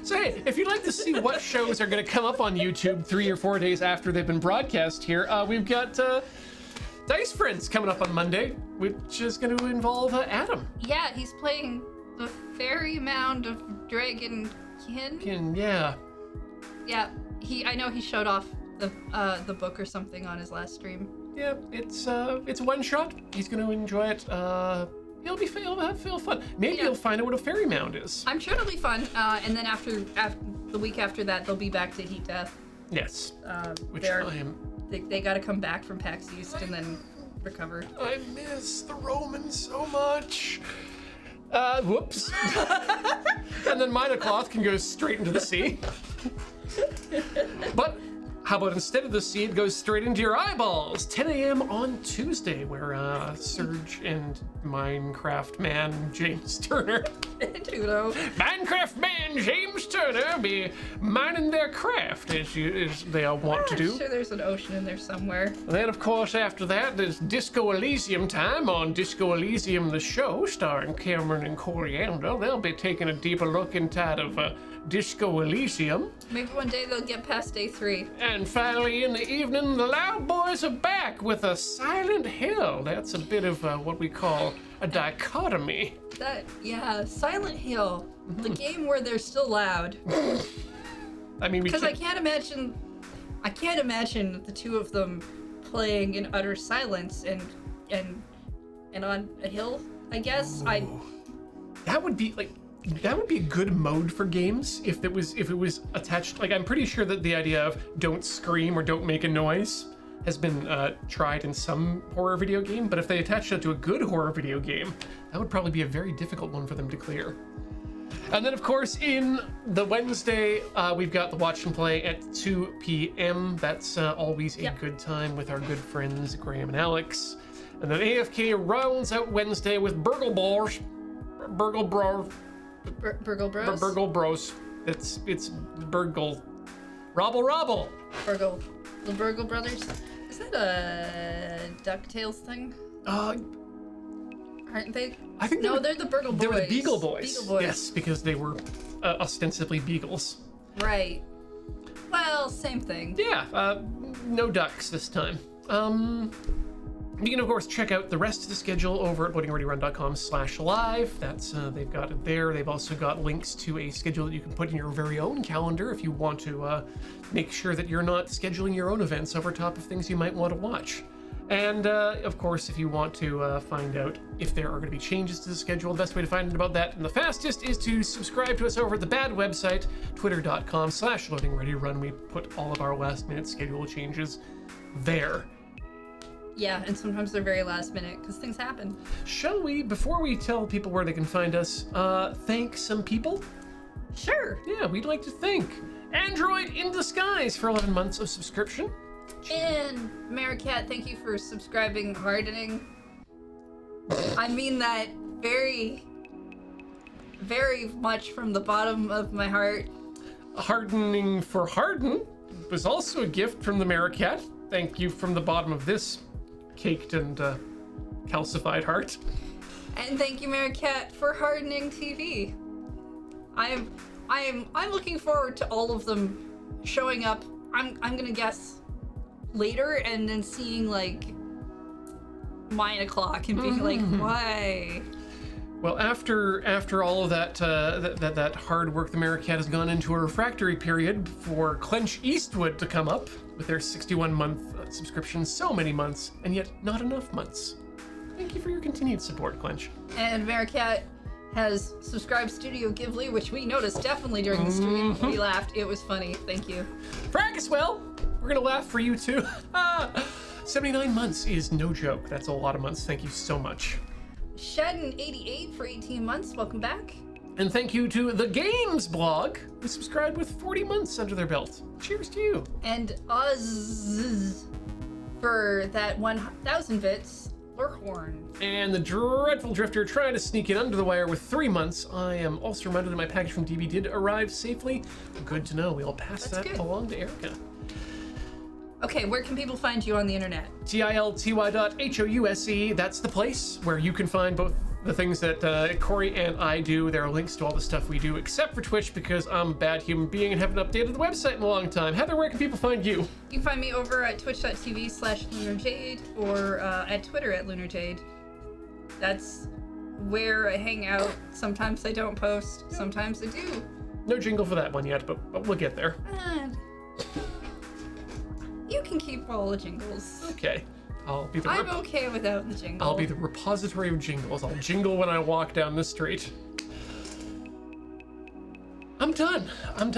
So hey, if you'd like to see what shows are going to come up on YouTube 3 or 4 days after they've been broadcast here, we've got Dice Friends coming up on Monday, which is going to involve Adam. Yeah, he's playing the Fairy Mound of Dragonkin. Yeah. Yeah, I know he showed off the book or something on his last stream. Yeah, it's one shot. He's going to enjoy it. He'll feel fun. Maybe he'll find out what a fairy mound is. I'm sure it'll be fun. And then after the week after that, they'll be back to Heat Death. Yes. Which They got to come back from PAX East and then recover. I miss the Romans so much. Whoops. And then Minocloth can go straight into the sea. But how about instead of the sea, it goes straight into your eyeballs? 10 a.m. on Tuesday, where Surge and Minecraft man James Turner, Minecraft man James Turner, be mining their craft as they all want to do. I'm sure there's an ocean in there somewhere. And then, of course, after that, there's Disco Elysium time on Disco Elysium, the show, starring Cameron and Coriander. They'll be taking a deeper look inside of Disco Elysium. Maybe one day they'll get past day 3. And finally, in the evening, the Loud Boys are back with a Silent Hill. That's a bit of what we call a dichotomy. Silent Hill, the game where they're still loud. I mean, because I can't imagine the two of them playing in utter silence and on a hill. I guess That would be a good mode for games if it was attached. Like, I'm pretty sure that the idea of don't scream or don't make a noise has been tried in some horror video game, but if they attached it to a good horror video game, that would probably be a very difficult one for them to clear. And then, of course, in the Wednesday, we've got the Watch and Play at 2 p.m. That's always a good time with our good friends Graham and Alex. And then AFK rounds out Wednesday with Burgle Bros. Burgle Bros. Burgle Bros. It's Burgle. Robble. Burgle. The Burgle Brothers. Is that a DuckTales thing? Aren't they? I think they're the Burgle Boys. They were the Beagle Boys. Beagle Boys. Yes, because they were ostensibly beagles. Right. Well, same thing. Yeah, no ducks this time. You can, of course, check out the rest of the schedule over at loadingreadyrun.com/live. That's, they've got it there. They've also got links to a schedule that you can put in your very own calendar if you want to make sure that you're not scheduling your own events over top of things you might want to watch. And, of course, if you want to find out if there are going to be changes to the schedule, the best way to find out about that and the fastest is to subscribe to us over at the bad website, twitter.com/loadingreadyrun. We put all of our last-minute schedule changes there. Yeah, and sometimes they're very last minute because things happen. Shall we, before we tell people where they can find us, thank some people? Sure. Yeah, we'd like to thank Android in Disguise for 11 months of subscription. And Maricat, thank you for subscribing hardening. I mean that very, very much from the bottom of my heart. Hardening for Harden was also a gift from the Maricat. Thank you from the bottom of this caked and calcified heart. And thank you, Maricat, for hardening TV. I'm looking forward to all of them showing up. I'm gonna guess later and then seeing like 9 o'clock and being like, why? Well, after all of that hard work, the Maricat has gone into a refractory period for Clench Eastwood to come up with their 61-month subscription. So many months, and yet not enough months. Thank you for your continued support, Clench. And Maricat has subscribed Studio Ghibli, which we noticed definitely during the stream. We laughed. It was funny. Thank you. Fracaswell, we're gonna laugh for you too. 79 months is no joke. That's a lot of months. Thank you so much. Shadden88 for 18 months. Welcome back. And thank you to the Games blog, who subscribed with 40 months under their belt. Cheers to you. And Oz for that 1,000 bits. Lurkhorn. And the Dreadful Drifter trying to sneak in under the wire with 3 months. I am also reminded that my package from DB did arrive safely. Good to know. We'll pass That's that good. along to Erica. Okay, where can people find you on the internet? tilty.house. That's the place where you can find both the things that Corey and I do. There are links to all the stuff we do, except for Twitch, because I'm a bad human being and haven't updated the website in a long time. Heather, where can people find you? You can find me over at twitch.tv/LunarJade or at Twitter at LunarJade. That's where I hang out. Sometimes I don't post, sometimes I do. No jingle for that one yet, but we'll get there. You can keep all the jingles. Okay. I'll be the I'm okay without the jingle. I'll be the repository of jingles. I'll jingle when I walk down the street. I'm done. I'm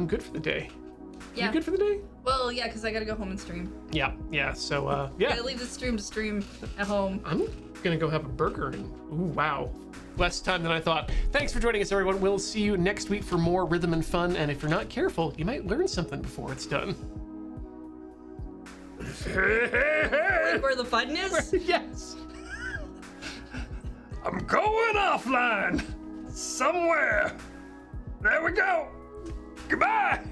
good for the day. Yeah. You good for the day? Well, yeah, because I gotta go home and stream. Yeah. So I yeah. gotta leave the stream to stream at home. I'm gonna go have a burger and ooh wow. Less time than I thought. Thanks for joining us, everyone. We'll see you next week for more rhythm and fun. And if you're not careful, you might learn something before it's done. Like where the fun is? Yes. I'm going offline. Somewhere. There we go. Goodbye.